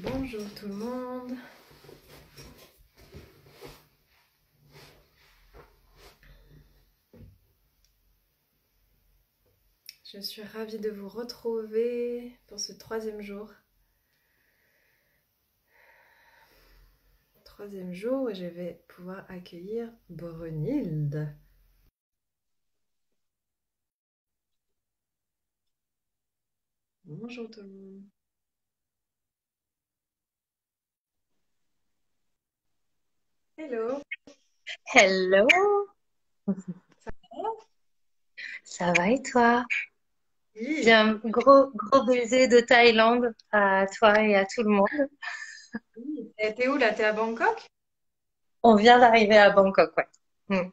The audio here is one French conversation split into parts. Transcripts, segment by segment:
Bonjour tout le monde. Je suis ravie de vous retrouver pour ce troisième jour. Troisième jour où je vais pouvoir accueillir Brunhilde. Bonjour tout le monde. Hello. Hello, Ça va? ça va et toi? Oui. Bien, gros baiser de Thaïlande à toi et à tout le monde. Oui. T'es où là? T'es à Bangkok? On vient d'arriver à Bangkok, ouais. Mm.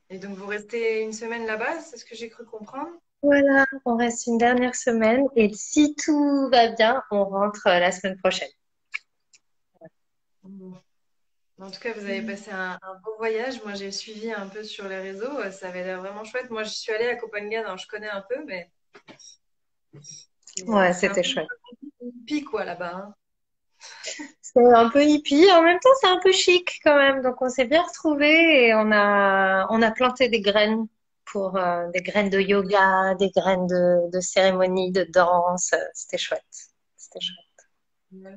Et donc vous restez une semaine là-bas, c'est ce que j'ai cru comprendre? Voilà, on reste une dernière semaine et si tout va bien, on rentre la semaine prochaine. Mm. En tout cas, vous avez passé un beau voyage. Moi, j'ai suivi un peu sur les réseaux. Ça avait l'air vraiment chouette. Moi, je suis allée à Copenhague, alors je connais un peu, mais Ouais, c'est un c'était peu chouette. hippie quoi là-bas, hein. C'est un peu hippie, en même temps c'est un peu chic quand même. Donc on s'est bien retrouvés et on a planté des graines pour des graines de yoga, des graines de cérémonie, de danse. C'était chouette. C'était chouette. Ouais.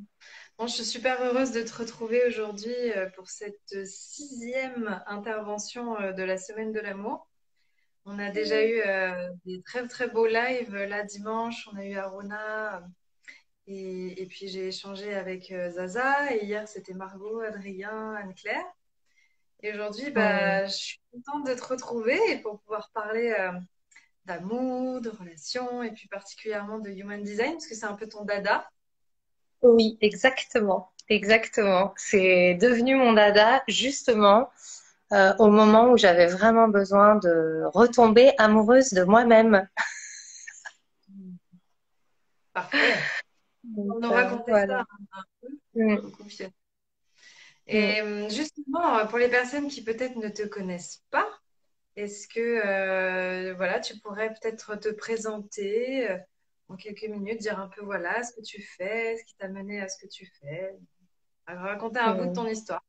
Bon, je suis super heureuse de te retrouver aujourd'hui pour cette sixième intervention de la Semaine de l'amour. On a déjà eu des très très beaux lives là dimanche. On a eu Aruna et puis j'ai échangé avec Zaza et hier c'était Margot, Adrien, Anne-Claire. Et aujourd'hui, Hmm. bah, je suis contente de te retrouver et pour pouvoir parler d'amour, de relations et puis particulièrement de human design parce que c'est un peu ton dada. Oui, exactement. Exactement. C'est devenu mon dada justement au moment où j'avais vraiment besoin de retomber amoureuse de moi-même. Parfait. On Donc nous raconter voilà. ça un peu, Mm, confie. mm. Et justement, pour les personnes qui peut-être ne te connaissent pas, est-ce que voilà, tu pourrais peut-être te présenter en quelques minutes, dire un peu voilà ce que tu fais, ce qui t'a mené à ce que tu fais, raconter un bout de ton Mm. histoire.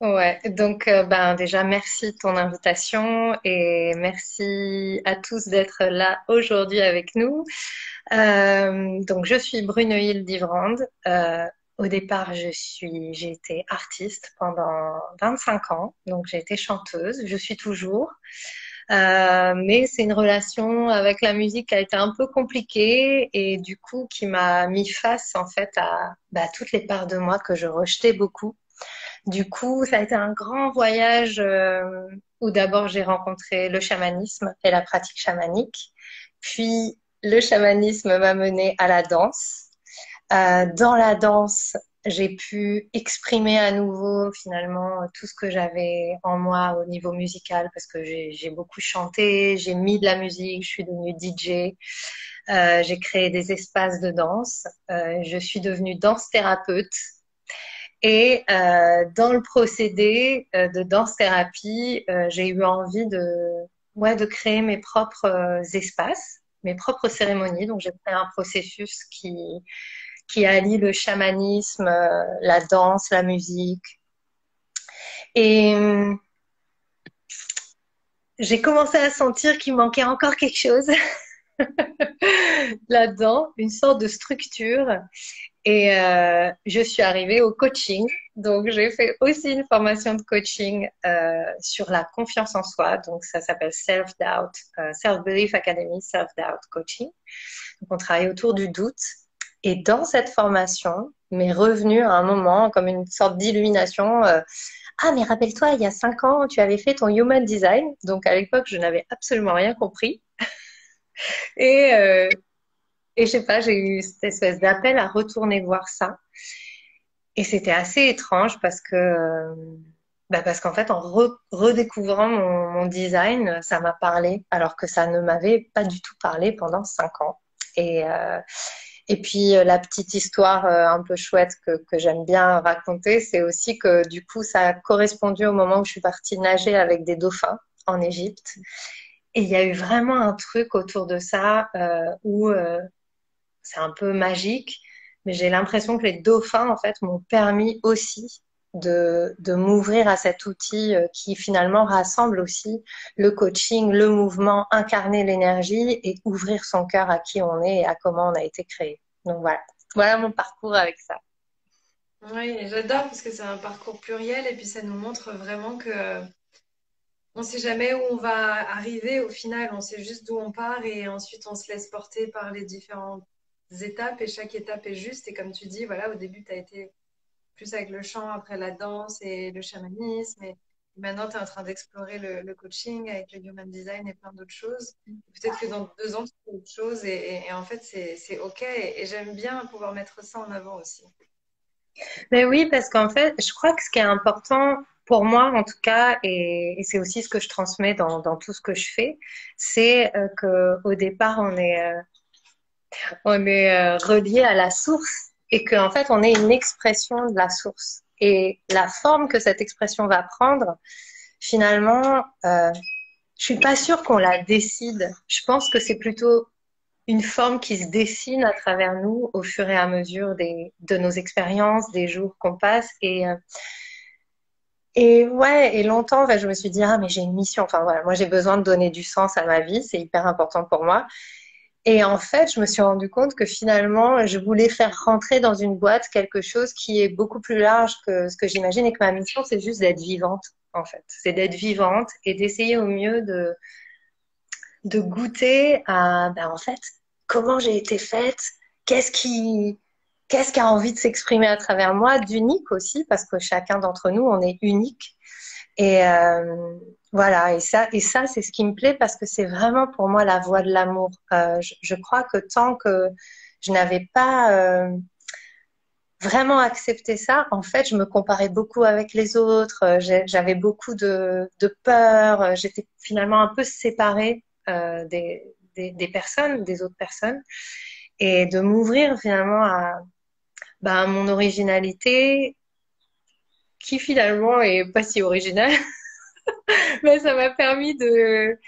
Ouais, donc ben déjà merci de ton invitation et merci à tous d'être là aujourd'hui avec nous. Donc je suis Brunehilde Divrand. Au départ, j'ai été artiste pendant 25 ans, donc j'ai été chanteuse, je suis toujours. Mais c'est une relation avec la musique qui a été un peu compliquée et du coup qui m'a mis face en fait à bah, toutes les parts de moi que je rejetais beaucoup. Du coup, ça a été un grand voyage où d'abord j'ai rencontré le chamanisme et la pratique chamanique. Puis le chamanisme m'a mené à la danse. Dans la danse, j'ai pu exprimer à nouveau finalement tout ce que j'avais en moi au niveau musical parce que j'ai beaucoup chanté, j'ai mis de la musique, je suis devenue DJ, j'ai créé des espaces de danse, je suis devenue danse thérapeute. Et dans le procédé de danse-thérapie, j'ai eu envie ouais, de créer mes propres espaces, mes propres cérémonies. Donc, j'ai fait un processus qui allie le chamanisme, la danse, la musique. Et j'ai commencé à sentir qu'il manquait encore quelque chose là-dedans, une sorte de structure. Et je suis arrivée au coaching. Donc, j'ai fait aussi une formation de coaching sur la confiance en soi. Donc, ça s'appelle Self-Doubt, Self-Belief Academy, Self-Doubt Coaching. Donc, on travaille autour du doute. Et dans cette formation, m'est revenu à un moment comme une sorte d'illumination. Ah, mais rappelle-toi, il y a 5 ans, tu avais fait ton Human Design. Donc, à l'époque, je n'avais absolument rien compris. Et, euh, et je sais pas, j'ai eu cette espèce d'appel à retourner voir ça. Et c'était assez étrange parce que, bah parce qu'en fait, en redécouvrant mon design, ça m'a parlé, alors que ça ne m'avait pas du tout parlé pendant 5 ans. Et, euh, et puis, la petite histoire un peu chouette que j'aime bien raconter, c'est aussi que du coup, ça a correspondu au moment où je suis partie nager avec des dauphins en Égypte. Et il y a eu vraiment un truc autour de ça où c'est un peu magique j'ai l'impression que les dauphins, en fait, m'ont permis aussi de m'ouvrir à cet outil qui finalement rassemble aussi le coaching, le mouvement, incarner l'énergie et ouvrir son cœur à qui on est et à comment on a été créé. Donc voilà, voilà mon parcours avec ça. Oui, et j'adore parce que c'est un parcours pluriel et puis ça nous montre vraiment que on sait jamais où on va arriver au final, on sait juste d'où on part et ensuite on se laisse porter par les différentes étapes et chaque étape est juste. Et comme tu dis, voilà, au début, tu as été plus avec le chant, après la danse et le chamanisme. Et maintenant, tu es en train d'explorer le coaching avec le human design et plein d'autres choses. Peut-être que dans 2 ans, tu fais autre chose et en fait, c'est OK. Et j'aime bien pouvoir mettre ça en avant aussi. Mais oui, parce qu'en fait, je crois que ce qui est important pour moi, en tout cas, et c'est aussi ce que je transmets dans tout ce que je fais, c'est que au départ, on est relié à la source et qu'en fait, on est une expression de la source. Et la forme que cette expression va prendre, finalement, je suis pas sûre qu'on la décide. Je pense que c'est plutôt une forme qui se dessine à travers nous au fur et à mesure de nos expériences, des jours qu'on passe. Et ouais, et longtemps, je me suis dit, ah, mais j'ai une mission. Enfin voilà, moi j'ai besoin de donner du sens à ma vie, c'est hyper important pour moi. Et en fait, je me suis rendu compte que finalement, je voulais faire rentrer dans une boîte quelque chose qui est beaucoup plus large que ce que j'imagine et que ma mission, c'est juste d'être vivante, en fait. C'est d'être vivante et d'essayer au mieux de goûter à, ben, en fait, comment j'ai été faite, qu'est-ce qui, qu'est-ce qui a envie de s'exprimer à travers moi, d'unique aussi, parce que chacun d'entre nous, on est unique. Et voilà, et ça, c'est ce qui me plaît parce que c'est vraiment pour moi la voie de l'amour. Je crois que tant que je n'avais pas vraiment accepté ça, en fait, je me comparais beaucoup avec les autres. J'avais beaucoup de peur. J'étais finalement un peu séparée des personnes, des autres personnes, et de m'ouvrir finalement à mon originalité, qui finalement est pas si originale. Mais ça m'a permis de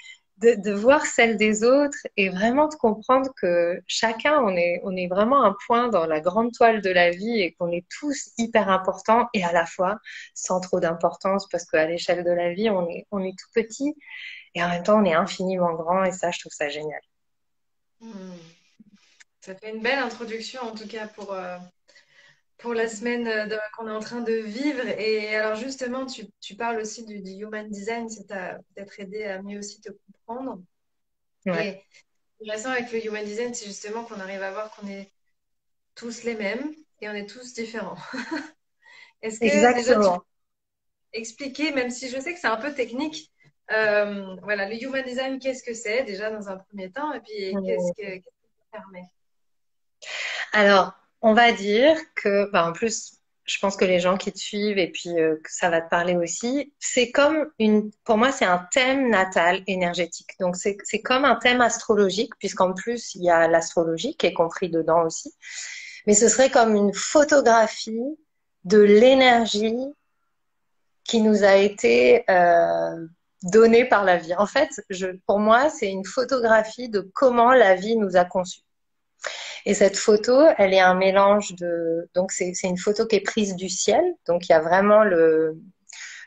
voir celle des autres et vraiment de comprendre que chacun, on est vraiment un point dans la grande toile de la vie et qu'on est tous hyper importants et à la fois sans trop d'importance parce qu'à l'échelle de la vie, on est tout petit et en même temps, on est infiniment grand et ça, je trouve ça génial. Hmm. Ça fait une belle introduction en tout cas pour la semaine qu'on est en train de vivre. Et alors justement, tu parles aussi du human design, ça t'a peut-être aidé à mieux aussi te comprendre. Ouais, Et intéressant avec le human design, c'est justement qu'on arrive à voir qu'on est tous les mêmes et on est tous différents. Est-ce que déjà tu peux exactement. expliquer, même si je sais que c'est un peu technique, voilà, le human design, qu'est-ce que c'est déjà dans un premier temps et puis qu'est-ce que ça permet? Alors, on va dire que, en plus, je pense que les gens qui te suivent et puis que ça va te parler aussi, c'est comme pour moi, c'est un thème natal énergétique. Donc, c'est comme un thème astrologique, puisqu'en plus, il y a l'astrologie qui est compris dedans aussi. Mais ce serait comme une photographie de l'énergie qui nous a été donnée par la vie. En fait, pour moi, c'est une photographie de comment la vie nous a conçus. Et cette photo, elle est un mélange de... Donc, c'est une photo qui est prise du ciel. Donc, il y a vraiment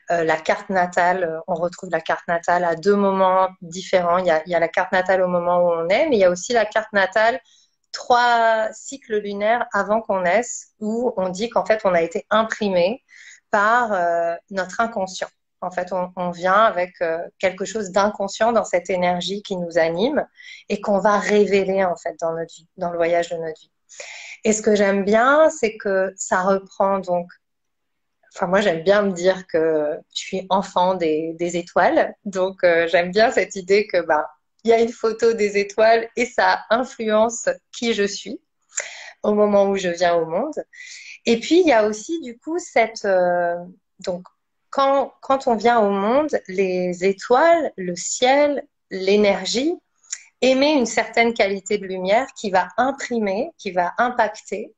la carte natale. On retrouve la carte natale à 2 moments différents. Il y a la carte natale au moment où on est, mais il y a aussi la carte natale 3 cycles lunaires avant qu'on naisse, où on dit qu'en fait, on a été imprimé par notre inconscient. En fait, on vient avec quelque chose d'inconscient dans cette énergie qui nous anime et qu'on va révéler en fait dans notre vie, dans le voyage de notre vie. Et ce que j'aime bien, c'est que ça reprend donc. Enfin, moi, j'aime bien me dire que je suis enfant des étoiles. Donc, j'aime bien cette idée que il y a une photo des étoiles et ça influence qui je suis au moment où je viens au monde. Et puis, il y a aussi, du coup, donc, quand on vient au monde, les étoiles, le ciel, l'énergie émet une certaine qualité de lumière qui va imprimer, qui va impacter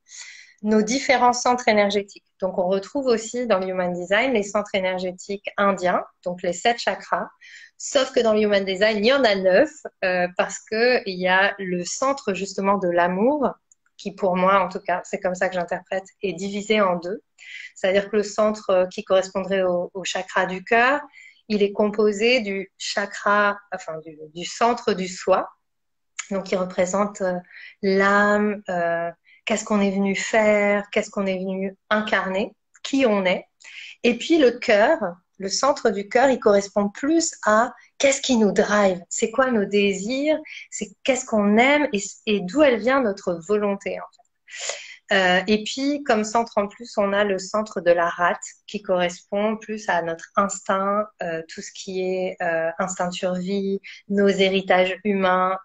nos différents centres énergétiques. Donc, on retrouve aussi dans le Human Design les centres énergétiques indiens, donc les 7 chakras. Sauf que dans le Human Design, il y en a 9 parce qu'il y a le centre justement de l'amour qui pour moi, en tout cas, c'est comme ça que j'interprète, est divisé en deux. C'est-à-dire que le centre qui correspondrait au chakra du cœur, il est composé du chakra, enfin du centre du soi, donc il représente l'âme, qu'est-ce qu'on est venu faire, qu'est-ce qu'on est venu incarner, qui on est. Et puis le cœur, le centre du cœur, il correspond plus à qu'est-ce qui nous drive, c'est quoi nos désirs, c'est qu'est-ce qu'on aime et d'où elle vient notre volonté en fait. Et puis comme centre en plus, on a le centre de la rate qui correspond plus à notre instinct, tout ce qui est instinct de survie, nos héritages humains,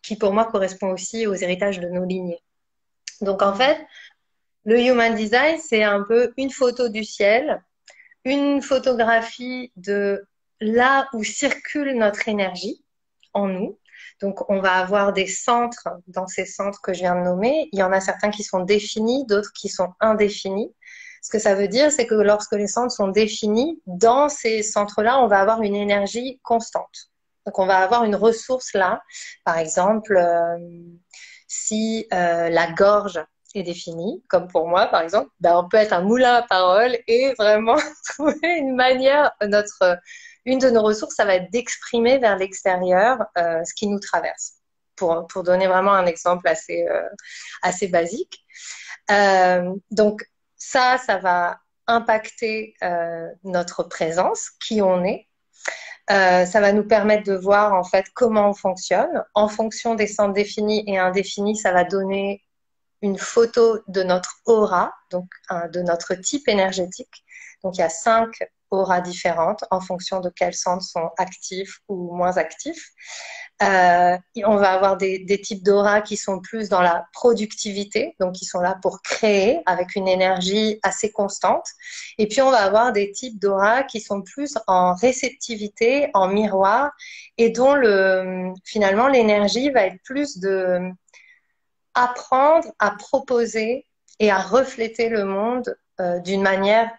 qui pour moi correspond aussi aux héritages de nos lignées. Donc en fait, le Human Design, c'est un peu une photo du ciel, une photographie de là où circule notre énergie en nous. Donc, on va avoir des centres dans ces centres que je viens de nommer. Il y en a certains qui sont définis, d'autres qui sont indéfinis. Ce que ça veut dire, c'est que lorsque les centres sont définis, dans ces centres-là, on va avoir une énergie constante. Donc, on va avoir une ressource là. Par exemple, si la gorge est définie, comme pour moi par exemple, ben on peut être un moulin à parole et vraiment trouver une manière, une de nos ressources, ça va être d'exprimer vers l'extérieur ce qui nous traverse. Pour donner vraiment un exemple assez basique. Donc ça va impacter notre présence, qui on est. Ça va nous permettre de voir en fait comment on fonctionne. En fonction des centres définis et indéfinis, ça va donner une photo de notre aura, donc de notre type énergétique. Donc il y a 5 auras différentes en fonction de quels centres sont actifs ou moins actifs. On va avoir des types d'auras qui sont plus dans la productivité, donc qui sont là pour créer avec une énergie assez constante. Et puis on va avoir des types d'auras qui sont plus en réceptivité, en miroir, et dont finalement l'énergie va être plus de apprendre à proposer et à refléter le monde d'une manière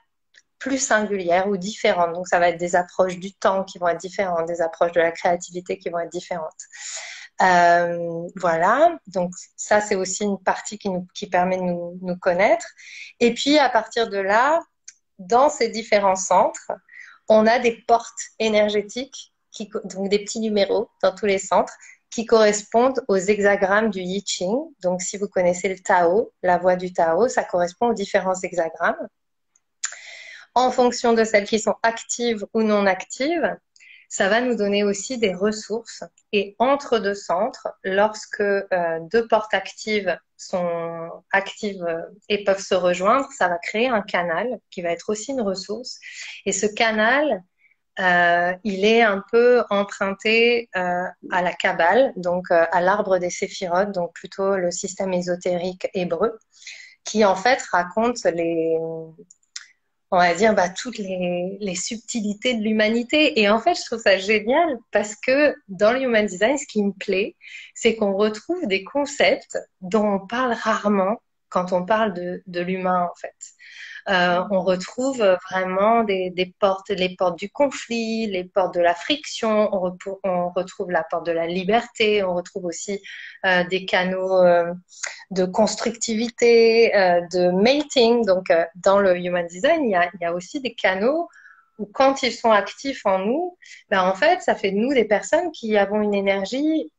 plus singulière ou différente. Donc, ça va être des approches du temps qui vont être différentes, des approches de la créativité qui vont être différentes. Voilà. Donc, ça, c'est aussi une partie qui permet de nous connaître. Et puis, à partir de là, dans ces différents centres, on a des portes énergétiques, donc des petits numéros dans tous les centres, qui correspondent aux hexagrammes du I Ching. Donc, si vous connaissez le Tao, la voie du Tao, ça correspond aux différents hexagrammes. En fonction de celles qui sont actives ou non actives, ça va nous donner aussi des ressources. Et entre deux centres, lorsque 2 portes actives sont actives et peuvent se rejoindre, ça va créer un canal qui va être aussi une ressource. Et ce canal, il est un peu emprunté à la Kabbale, donc à l'arbre des séphirotes, donc plutôt le système ésotérique hébreu, qui en fait raconte on va dire, toutes les subtilités de l'humanité. Et en fait, je trouve ça génial parce que dans le Human Design, ce qui me plaît, c'est qu'on retrouve des concepts dont on parle rarement quand on parle de l'humain, en fait. On retrouve vraiment les portes du conflit, les portes de la friction, on retrouve la porte de la liberté, on retrouve aussi des canaux de constructivité, de mating. Donc, dans le Human Design, il y a aussi des canaux où quand ils sont actifs en nous, en fait, ça fait de nous des personnes qui avons une énergie.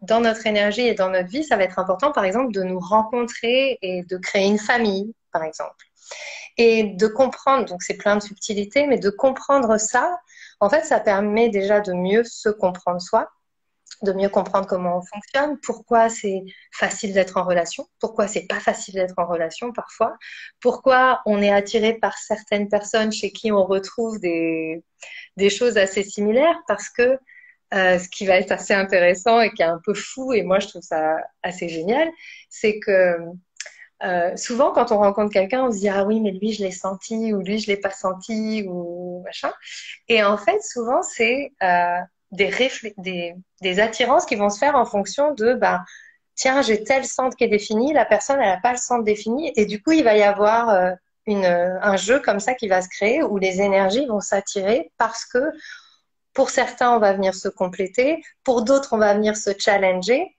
Dans notre énergie et dans notre vie, ça va être important, par exemple, de nous rencontrer et de créer une famille, par exemple. Et de comprendre, donc c'est plein de subtilités, mais de comprendre ça, en fait, ça permet déjà de mieux se comprendre soi, de mieux comprendre comment on fonctionne, pourquoi c'est facile d'être en relation, pourquoi c'est pas facile d'être en relation parfois, pourquoi on est attiré par certaines personnes chez qui on retrouve des choses assez similaires, parce que ce qui va être assez intéressant et qui est un peu fou, et moi je trouve ça assez génial, c'est que souvent, quand on rencontre quelqu'un, on se dit ah oui, mais lui je l'ai senti ou lui je l'ai pas senti ou machin. Et en fait, souvent c'est des attirances qui vont se faire en fonction de tiens, j'ai tel centre qui est défini, la personne elle a pas le centre défini et du coup il va y avoir un jeu comme ça qui va se créer où les énergies vont s'attirer parce que pour certains on va venir se compléter, pour d'autres on va venir se challenger.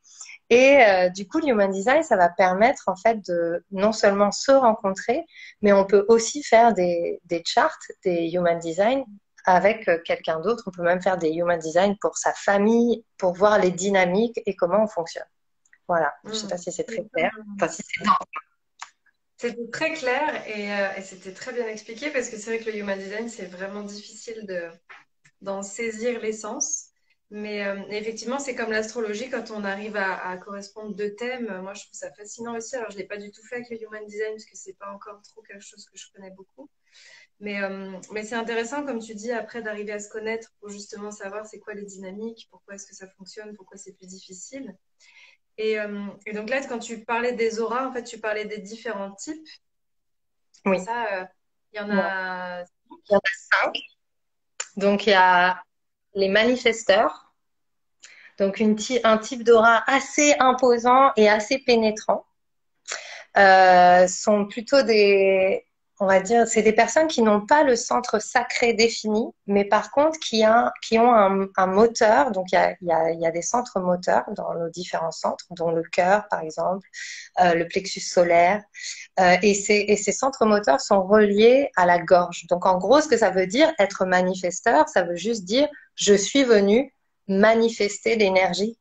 Et du coup, le Human Design, ça va permettre en fait de non seulement se rencontrer, mais on peut aussi faire des charts, des Human Design avec quelqu'un d'autre. On peut même faire des Human Design pour sa famille, pour voir les dynamiques et comment on fonctionne. Voilà. Je sais pas Mm. si c'est très clair. Enfin, si c'est C'était très clair et c'était très bien expliqué parce que c'est vrai que le human design, c'est vraiment difficile d'en saisir l'essence. Mais effectivement, c'est comme l'astrologie, quand on arrive à correspondre deux thèmes, moi je trouve ça fascinant aussi. Alors, je ne l'ai pas du tout fait avec le human design parce que c'est pas encore trop quelque chose que je connais beaucoup. Mais c'est intéressant, comme tu dis, après d'arriver à se connaître pour justement savoir c'est quoi les dynamiques, pourquoi est-ce que ça fonctionne, pourquoi c'est plus difficile. Et donc là, quand tu parlais des auras, en fait, tu parlais des différents types. C'est oui. ça, il y en Ouais. a. Il y en a 5. Donc, il y a les manifesteurs. Donc, un type d'aura assez imposant et assez pénétrant. Sont plutôt on va dire, c'est des personnes qui n'ont pas le centre sacré défini, mais par contre qui ont un moteur. Donc il y a des centres moteurs dans nos différents centres, dont le cœur par exemple, le plexus solaire, et ces centres moteurs sont reliés à la gorge. Donc en gros, ce que ça veut dire être manifesteur, ça veut juste dire je suis venu manifester l'énergie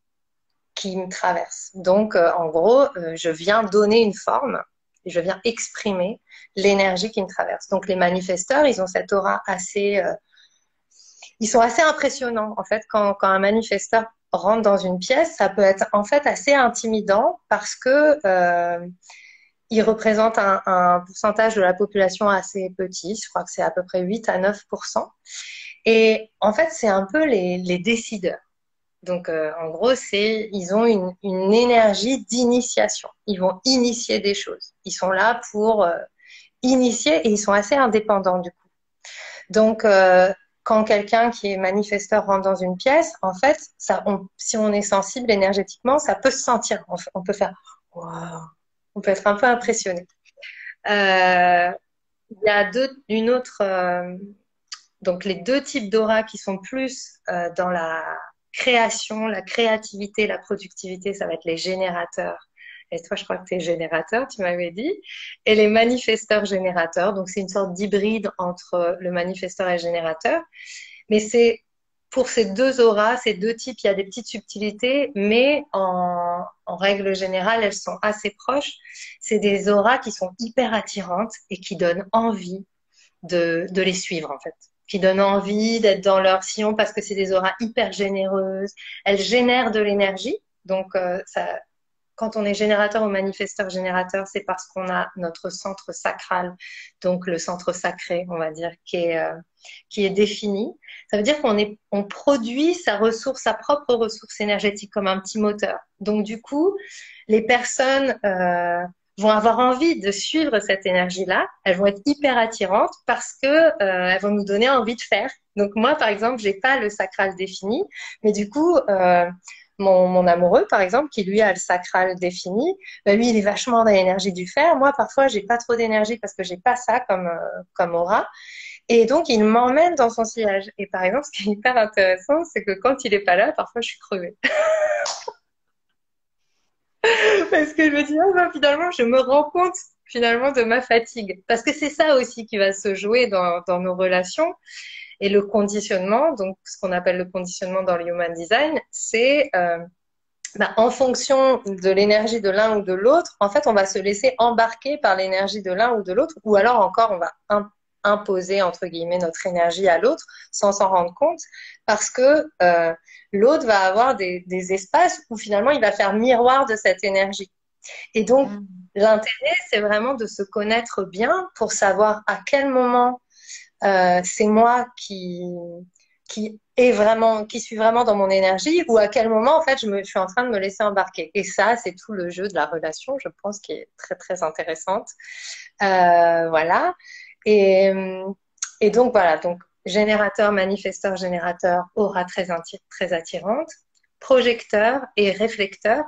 qui me traverse. Donc, en gros, je viens donner une forme, je viens exprimer l'énergie qui me traverse. Donc, les manifesteurs, ils ont cette aura assez, ils sont assez impressionnants. En fait, quand un manifesteur rentre dans une pièce, ça peut être en fait assez intimidant parce que il représente un pourcentage de la population assez petit. Je crois que c'est à peu près 8 à 9%. Et en fait, c'est un peu les décideurs. Donc, en gros, ils ont une énergie d'initiation. Ils vont initier des choses. Ils sont là pour initier et ils sont assez indépendants du coup. Donc, quand quelqu'un qui est manifesteur rentre dans une pièce, en fait, si on est sensible énergétiquement, ça peut se sentir. On peut faire wow. On peut être un peu impressionné. Euh, il y a une autre, donc les deux types d'aura qui sont plus dans la création, la créativité, la productivité, ça va être les générateurs. Et toi, je crois que tu es générateur, tu m'avais dit. Et les manifesteurs générateurs, donc c'est une sorte d'hybride entre le manifesteur et le générateur. Mais c'est pour ces deux auras, ces deux types, il y a des petites subtilités, mais en règle générale, elles sont assez proches. C'est des auras qui sont hyper attirantes et qui donnent envie de les suivre en fait, qui donnent envie d'être dans leur sillon parce que c'est des auras hyper généreuses. Elles génèrent de l'énergie, donc quand on est générateur ou manifesteur générateur, c'est parce qu'on a notre centre sacral, donc le centre sacré, on va dire, qui est défini. Ça veut dire on produit sa propre ressource énergétique comme un petit moteur. Donc du coup, les personnes vont avoir envie de suivre cette énergie-là. Elles vont être hyper attirantes parce que elles vont nous donner envie de faire. Donc moi, par exemple, j'ai pas le sacral défini, mais du coup, mon amoureux, par exemple, qui lui a le sacral défini, ben lui, il est vachement dans l'énergie du faire. Moi, parfois, j'ai pas trop d'énergie parce que j'ai pas ça comme aura. Et donc, il m'emmène dans son sillage. Et par exemple, ce qui est hyper intéressant, c'est que quand il est pas là, parfois, je suis crevée. Parce que je me dis, oh, ben, finalement, je me rends compte finalement de ma fatigue. Parce que c'est ça aussi qui va se jouer dans nos relations. Et le conditionnement, donc ce qu'on appelle le conditionnement dans le Human Design, c'est en fonction de l'énergie de l'un ou de l'autre, en fait, on va se laisser embarquer par l'énergie de l'un ou de l'autre, ou alors encore, on va imposer, entre guillemets, notre énergie à l'autre sans s'en rendre compte, parce que l'autre va avoir des espaces où finalement, il va faire miroir de cette énergie. Et donc, l'intérêt, c'est vraiment de se connaître bien pour savoir à quel moment c'est moi qui suis vraiment dans mon énergie ou à quel moment en fait je suis en train de me laisser embarquer. Et ça, c'est tout le jeu de la relation, je pense, qui est très très intéressante. Voilà. Et, et donc voilà, donc générateur, manifesteur, générateur, aura très attirante, projecteur et réflecteur,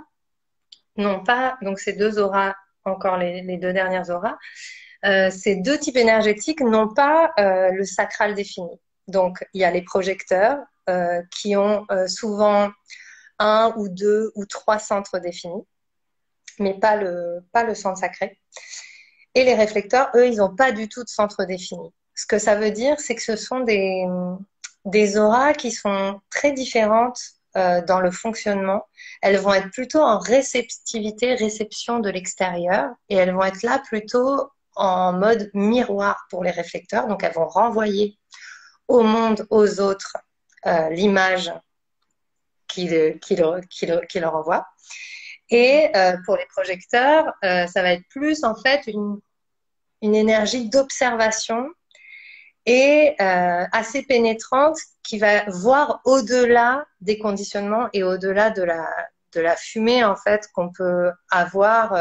non pas, donc ces deux auras, encore les deux dernières auras, ces deux types énergétiques n'ont pas le sacral défini. Donc, il y a les projecteurs qui ont souvent un ou deux ou trois centres définis, mais pas le centre sacré. Et les réflecteurs, eux, ils n'ont pas du tout de centre défini. Ce que ça veut dire, c'est que ce sont des auras qui sont très différentes dans le fonctionnement. Elles vont être plutôt en réceptivité, réception de l'extérieur, et elles vont être là plutôt en mode miroir pour les réflecteurs. Donc, elles vont renvoyer au monde, aux autres, l'image qui leur envoie. Et pour les projecteurs, ça va être plus en fait une énergie d'observation et assez pénétrante qui va voir au-delà des conditionnements et au-delà de la fumée en fait qu'on peut avoir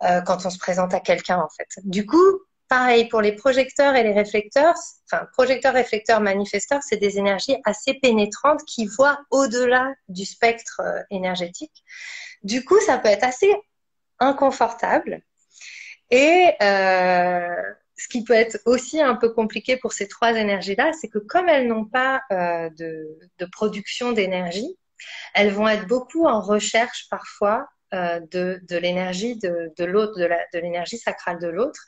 quand on se présente à quelqu'un en fait. Du coup, pareil pour les projecteurs et les réflecteurs, enfin projecteurs, réflecteurs, manifesteurs, c'est des énergies assez pénétrantes qui voient au-delà du spectre énergétique. Du coup, ça peut être assez inconfortable. Et ce qui peut être aussi un peu compliqué pour ces trois énergies-là, c'est que comme elles n'ont pas de production d'énergie, elles vont être beaucoup en recherche parfois de l'énergie de l'autre, de l'énergie sacrale de l'autre.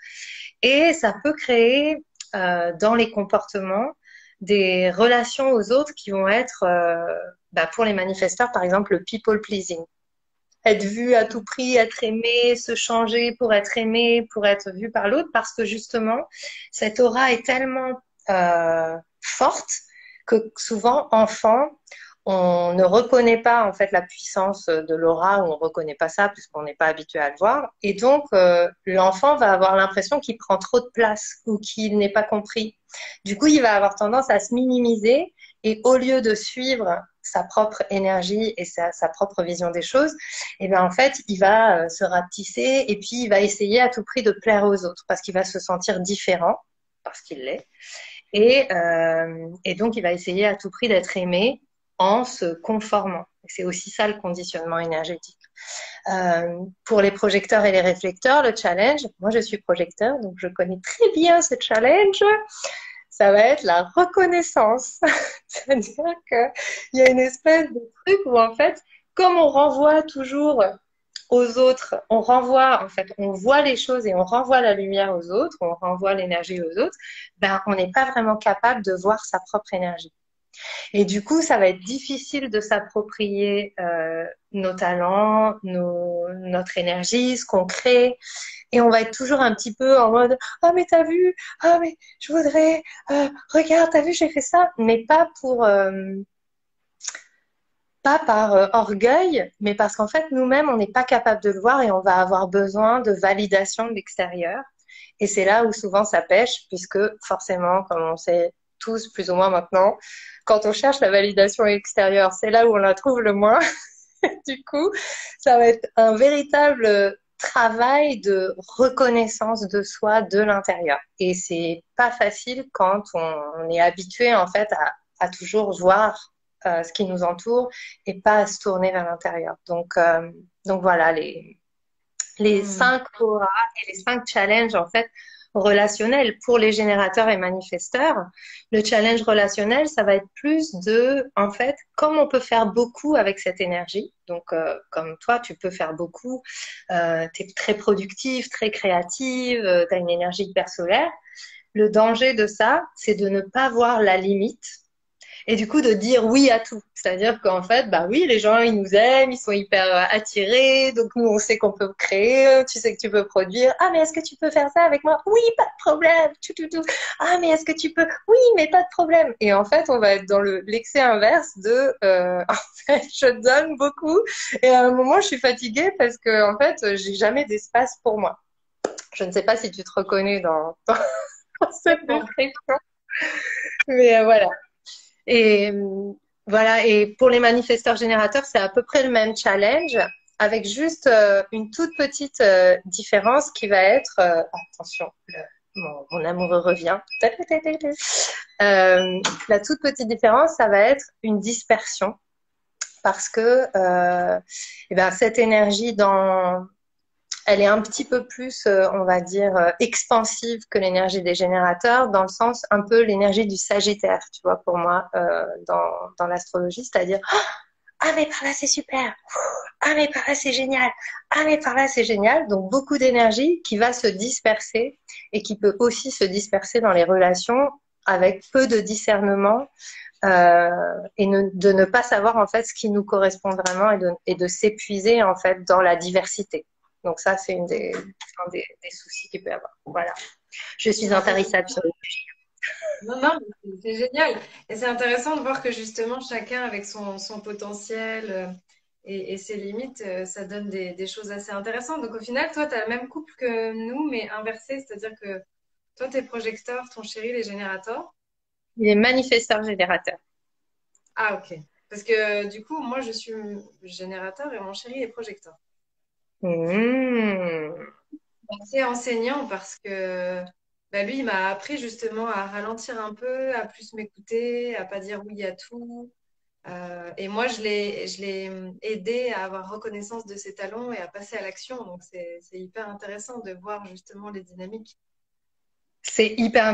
Et ça peut créer dans les comportements des relations aux autres qui vont être, pour les manifesteurs, par exemple, le people pleasing. Être vu à tout prix, être aimé, se changer pour être aimé, pour être vu par l'autre, parce que justement, cette aura est tellement forte que souvent, enfant, on ne reconnaît pas en fait la puissance de l'aura, ou on ne reconnaît pas ça puisqu'on n'est pas habitué à le voir. Et donc, l'enfant va avoir l'impression qu'il prend trop de place ou qu'il n'est pas compris. Du coup, il va avoir tendance à se minimiser et au lieu de suivre sa propre énergie et sa propre vision des choses, et bien en fait, il va se rapetisser et puis il va essayer à tout prix de plaire aux autres parce qu'il va se sentir différent, parce qu'il l'est. Et donc, il va essayer à tout prix d'être aimé en se conformant. C'est aussi ça le conditionnement énergétique. Pour les projecteurs et les réflecteurs, le challenge, moi je suis projecteur, donc je connais très bien ce challenge, ça va être la reconnaissance. C'est-à-dire qu'il y a une espèce de truc où en fait, comme on renvoie toujours aux autres, on renvoie, en fait, on voit les choses et on renvoie la lumière aux autres, on renvoie l'énergie aux autres, ben, on n'est pas vraiment capable de voir sa propre énergie. Et du coup, ça va être difficile de s'approprier nos talents, notre énergie, ce qu'on crée. Et on va être toujours un petit peu en mode « Oh, mais t'as vu? Oh, mais je voudrais... regarde, t'as vu, j'ai fait ça ?» Mais pas par orgueil, mais parce qu'en fait, nous-mêmes, on n'est pas capable de le voir et on va avoir besoin de validation de l'extérieur. Et c'est là où souvent ça pêche, puisque forcément, comme on sait tous plus ou moins maintenant, quand on cherche la validation extérieure, c'est là où on la trouve le moins. Du coup, ça va être un véritable travail de reconnaissance de soi de l'intérieur. Et c'est pas facile quand on est habitué en fait à toujours voir ce qui nous entoure et pas à se tourner vers l'intérieur. Donc voilà, les 5 auras et les 5 challenges en fait relationnels pour les générateurs et manifesteurs. Le challenge relationnel, ça va être plus de, en fait, comme on peut faire beaucoup avec cette énergie. Donc, comme toi, tu peux faire beaucoup. Tu es très productive, très créative, tu as une énergie hyper solaire. Le danger de ça, c'est de ne pas voir la limite et du coup de dire oui à tout. C'est-à-dire qu'en fait, bah oui, les gens, ils nous aiment, ils sont hyper attirés, donc nous, on sait qu'on peut créer, tu sais que tu peux produire. Ah, mais est-ce que tu peux faire ça avec moi? Oui, pas de problème. Tout. Ah, mais est-ce que tu peux? Oui, mais pas de problème. Et en fait, on va être dans l'excès inverse de, en fait, je donne beaucoup et à un moment, je suis fatiguée parce que, en fait, j'ai jamais d'espace pour moi. Je ne sais pas si tu te reconnais dans cette description, mais voilà. Et voilà, et pour les manifesteurs générateurs, c'est à peu près le même challenge, avec juste une toute petite différence qui va être, attention, mon amoureux revient. La toute petite différence, ça va être une dispersion, parce que eh ben, cette énergie elle est un petit peu plus, on va dire, expansive que l'énergie des générateurs, dans le sens un peu l'énergie du Sagittaire, tu vois, pour moi, dans l'astrologie, c'est-à-dire ah mais par là c'est super, ah mais par là c'est génial, ah mais par là c'est génial. Donc beaucoup d'énergie qui va se disperser et qui peut aussi se disperser dans les relations avec peu de discernement et de ne pas savoir en fait ce qui nous correspond vraiment et de s'épuiser en fait dans la diversité. Donc ça c'est des soucis qu'il peut y avoir. Voilà. Je suis intarissable sur le Non, non, mais c'est génial. Et c'est intéressant de voir que justement, chacun avec son potentiel et ses limites, ça donne des choses assez intéressantes. Donc au final, toi, tu as le même couple que nous, mais inversé, c'est-à-dire que toi, t'es projecteur, ton chéri, les générateurs. Il est manifesteur générateur. Ah, ok. Parce que du coup, moi, je suis générateur et mon chéri est projecteur. Mmh. C'est enseignant parce que bah, lui, il m'a appris justement à ralentir un peu, à plus m'écouter, à pas dire oui à tout. Et moi, je l'ai aidé à avoir reconnaissance de ses talents et à passer à l'action. Donc, c'est hyper intéressant de voir justement les dynamiques. C'est hyper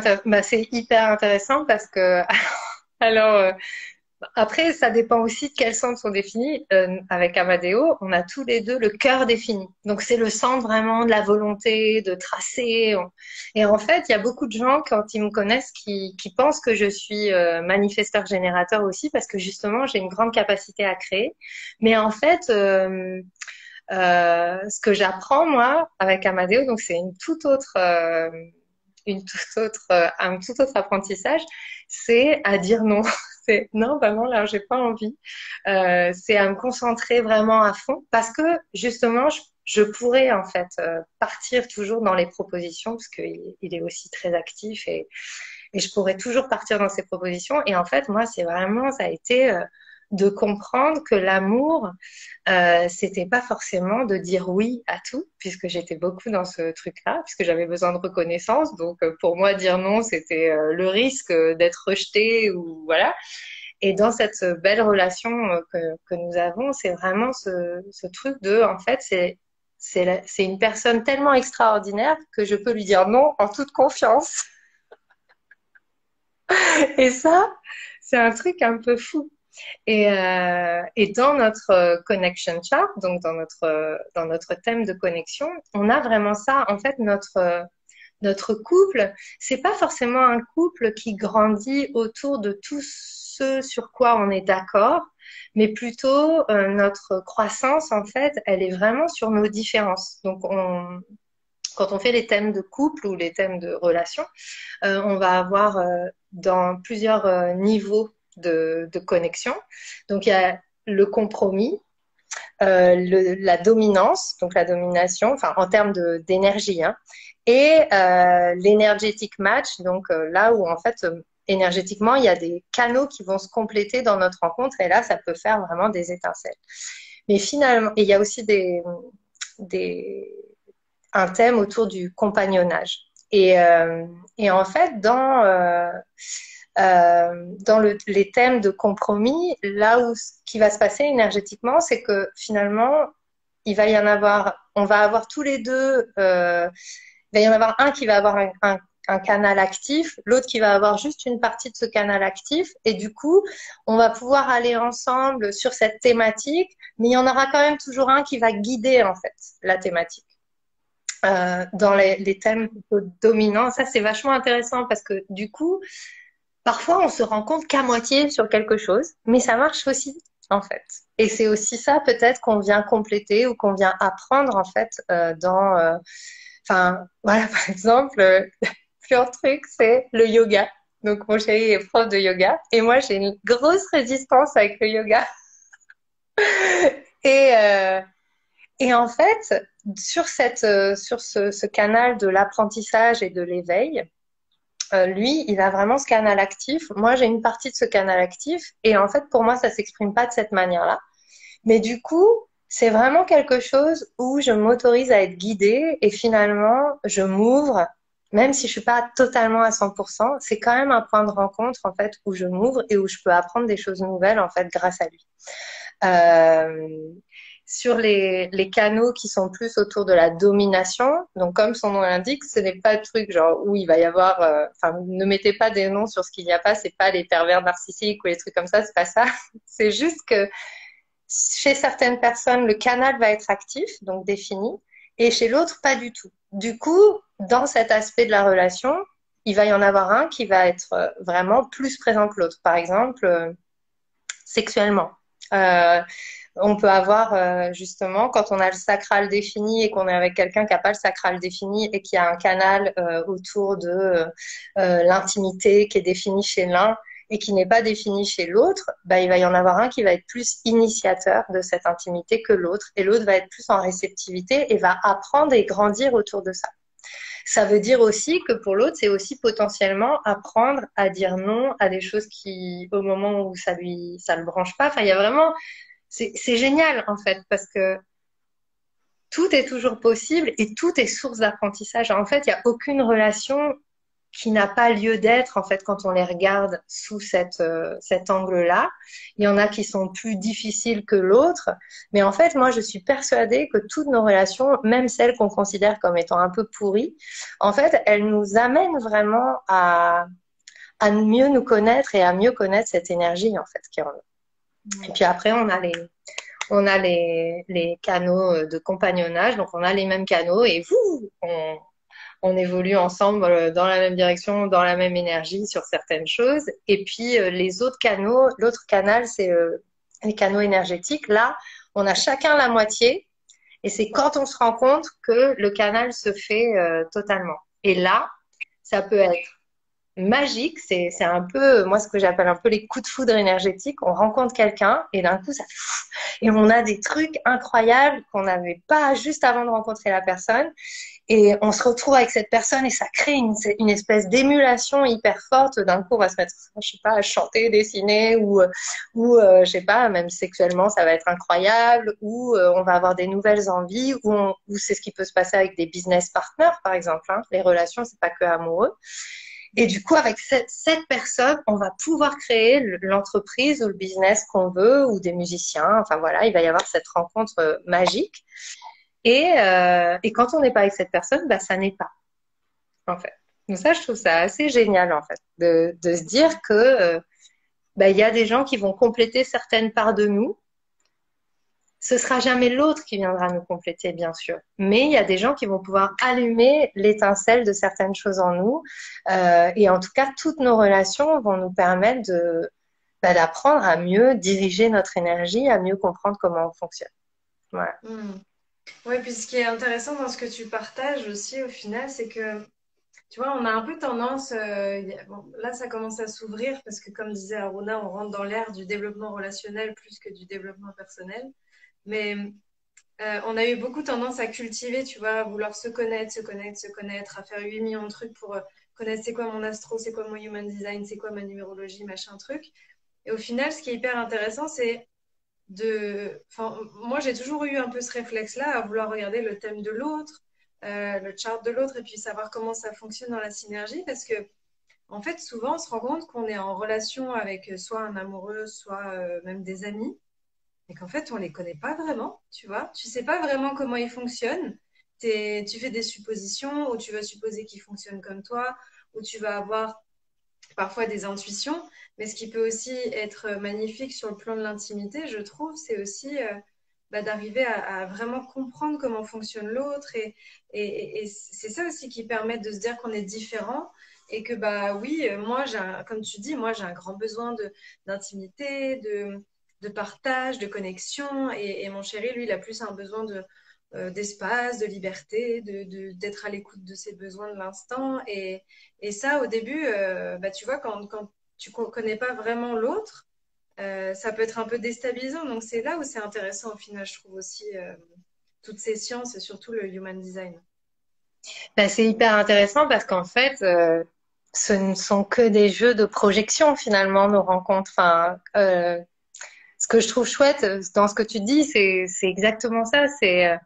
intéressant parce que alors après ça dépend aussi de quels centres sont définis. Avec Amadeo, on a tous les deux le cœur défini. Donc c'est le centre vraiment de la volonté de tracer. Et en fait, il y a beaucoup de gens quand ils me connaissent qui pensent que je suis manifesteur générateur aussi parce que justement j'ai une grande capacité à créer. Mais en fait ce que j'apprends moi avec Amadeo, donc c'est un tout autre apprentissage, c'est à dire non. C'est non, vraiment là, j'ai pas envie. C'est à me concentrer vraiment à fond parce que justement, je pourrais en fait partir toujours dans les propositions parce qu'il est aussi très actif et je pourrais toujours partir dans ces propositions. Et en fait, moi, c'est vraiment, ça a été de comprendre que l'amour, c'était pas forcément de dire oui à tout, puisque j'étais beaucoup dans ce truc-là, puisque j'avais besoin de reconnaissance. Donc, pour moi, dire non, c'était le risque d'être rejeté ou voilà. Et dans cette belle relation que nous avons, c'est vraiment ce truc de, en fait, c'est une personne tellement extraordinaire que je peux lui dire non en toute confiance. Et ça, c'est un truc un peu fou. Et dans notre connection chart, donc dans notre thème de connexion, on a vraiment ça. En fait, notre couple, c'est pas forcément un couple qui grandit autour de tout ce sur quoi on est d'accord, mais plutôt notre croissance, en fait, elle est vraiment sur nos différences. Donc, quand on fait les thèmes de couple ou les thèmes de relation, on va avoir dans plusieurs niveaux de connexion. Donc, il y a le compromis, la dominance, donc la domination, enfin en termes d'énergie, hein, et l'énergétique match, donc là où en fait énergétiquement il y a des canaux qui vont se compléter dans notre rencontre et là ça peut faire vraiment des étincelles. Mais finalement, et il y a aussi des un thème autour du compagnonnage. Et en fait, les thèmes de compromis, là où ce qui va se passer énergétiquement, c'est que finalement, on va avoir tous les deux, il va y en avoir un qui va avoir un canal actif, l'autre qui va avoir juste une partie de ce canal actif, et du coup, on va pouvoir aller ensemble sur cette thématique, mais il y en aura quand même toujours un qui va guider en fait la thématique. Dans les thèmes plutôt dominants, ça c'est vachement intéressant parce que du coup, parfois, on se rend compte qu'à moitié sur quelque chose, mais ça marche aussi, en fait. Et c'est aussi ça, peut-être, qu'on vient compléter ou qu'on vient apprendre, en fait, enfin, voilà, par exemple, pur truc, c'est le yoga. Donc, mon chéri est prof de yoga et moi, j'ai une grosse résistance avec le yoga. Et, euh, et en fait, sur ce canal de l'apprentissage et de l'éveil, lui, il a vraiment ce canal actif. Moi, j'ai une partie de ce canal actif. Et en fait, pour moi, ça s'exprime pas de cette manière-là. Mais du coup, c'est vraiment quelque chose où je m'autorise à être guidée et finalement, je m'ouvre, même si je suis pas totalement à 100%, c'est quand même un point de rencontre, en fait, où je m'ouvre et où je peux apprendre des choses nouvelles, en fait, grâce à lui. Euh, sur les canaux qui sont plus autour de la domination, donc comme son nom l'indique, ce n'est pas le truc genre où il va y avoir, enfin ne mettez pas des noms sur ce qu'il n'y a pas, c'est pas les pervers narcissiques ou les trucs comme ça, c'est pas ça. C'est juste que chez certaines personnes, le canal va être actif, donc défini, et chez l'autre, pas du tout. Du coup, dans cet aspect de la relation, il va y en avoir un qui va être vraiment plus présent que l'autre. Par exemple, sexuellement. Euh, on peut avoir justement, quand on a le sacral défini et qu'on est avec quelqu'un qui n'a pas le sacral défini et qui a un canal autour de l'intimité qui est défini chez l'un et qui n'est pas défini chez l'autre, bah, il va y en avoir un qui va être plus initiateur de cette intimité que l'autre et l'autre va être plus en réceptivité et va apprendre et grandir autour de ça. Ça veut dire aussi que pour l'autre, c'est aussi potentiellement apprendre à dire non à des choses qui, au moment où ça le branche pas. Enfin, il y a vraiment, c'est génial en fait parce que tout est toujours possible et tout est source d'apprentissage. En fait, il n'y a aucune relation qui n'a pas lieu d'être en fait quand on les regarde sous cet angle-là. Il y en a qui sont plus difficiles que l'autre, mais en fait, moi, je suis persuadée que toutes nos relations, même celles qu'on considère comme étant un peu pourries, en fait, elles nous amènent vraiment à mieux nous connaître et à mieux connaître cette énergie en fait qui est en nous. Et puis après, on a les canaux de compagnonnage, donc on a les mêmes canaux et on évolue ensemble dans la même direction, dans la même énergie sur certaines choses. Et puis les autres canaux, l'autre canal, c'est les canaux énergétiques. Là, on a chacun la moitié et c'est quand on se rend compte que le canal se fait totalement. Et là, ça peut être magique, c'est un peu, moi, ce que j'appelle un peu les coups de foudre énergétiques. On rencontre quelqu'un et d'un coup, ça fait fou. Et on a des trucs incroyables qu'on n'avait pas juste avant de rencontrer la personne. Et on se retrouve avec cette personne et ça crée une espèce d'émulation hyper forte. D'un coup, on va se mettre, je sais pas, à chanter, dessiner ou je sais pas, même sexuellement, ça va être incroyable. Ou on va avoir des nouvelles envies. Ou c'est ce qui peut se passer avec des business partners, par exemple. Hein. Les relations, c'est pas que amoureux. Et du coup, avec cette personne, on va pouvoir créer l'entreprise ou le business qu'on veut ou des musiciens. Enfin voilà, il va y avoir cette rencontre magique. Et quand on n'est pas avec cette personne, bah, ça n'est pas, en fait. Donc ça, je trouve ça assez génial, en fait, de se dire que bah, il y a des gens qui vont compléter certaines parts de nous. Ce sera jamais l'autre qui viendra nous compléter, bien sûr. Mais il y a des gens qui vont pouvoir allumer l'étincelle de certaines choses en nous. Et en tout cas, toutes nos relations vont nous permettre d'apprendre à mieux diriger notre énergie, à mieux comprendre comment on fonctionne. Voilà. Oui, puis ce qui est intéressant dans ce que tu partages aussi au final, c'est que, tu vois, on a un peu tendance, bon, là ça commence à s'ouvrir parce que comme disait Aruna, on rentre dans l'ère du développement relationnel plus que du développement personnel. Mais on a eu beaucoup tendance à cultiver, tu vois, à vouloir se connaître, se connaître, se connaître, à faire 8 millions de trucs pour connaître c'est quoi mon astro, c'est quoi mon human design, c'est quoi ma numérologie, machin truc. Et au final, ce qui est hyper intéressant, c'est enfin, moi, j'ai toujours eu un peu ce réflexe-là, à vouloir regarder le thème de l'autre, le chart de l'autre, et puis savoir comment ça fonctionne dans la synergie, parce que, en fait, souvent, on se rend compte qu'on est en relation avec soit un amoureux, soit même des amis, et qu'en fait, on les connaît pas vraiment, tu vois. Tu sais pas vraiment comment ils fonctionnent. Tu fais des suppositions, ou tu vas supposer qu'ils fonctionnent comme toi, ou tu vas avoir parfois des intuitions, mais ce qui peut aussi être magnifique sur le plan de l'intimité, je trouve, c'est aussi d'arriver à vraiment comprendre comment fonctionne l'autre et c'est ça aussi qui permet de se dire qu'on est différent et que bah oui, moi, comme tu dis, moi j'ai un grand besoin d'intimité, de partage, de connexion et mon chéri, lui, il a plus un besoin d'espace, de liberté, d'être à l'écoute de ses besoins de l'instant. Et ça, au début, tu vois, quand tu ne connais pas vraiment l'autre, ça peut être un peu déstabilisant. Donc, c'est là où c'est intéressant, au final, je trouve aussi, toutes ces sciences et surtout le human design. Ben, c'est hyper intéressant parce qu'en fait, ce ne sont que des jeux de projection finalement, nos rencontres. Enfin, ce que je trouve chouette dans ce que tu dis, c'est exactement ça. C'est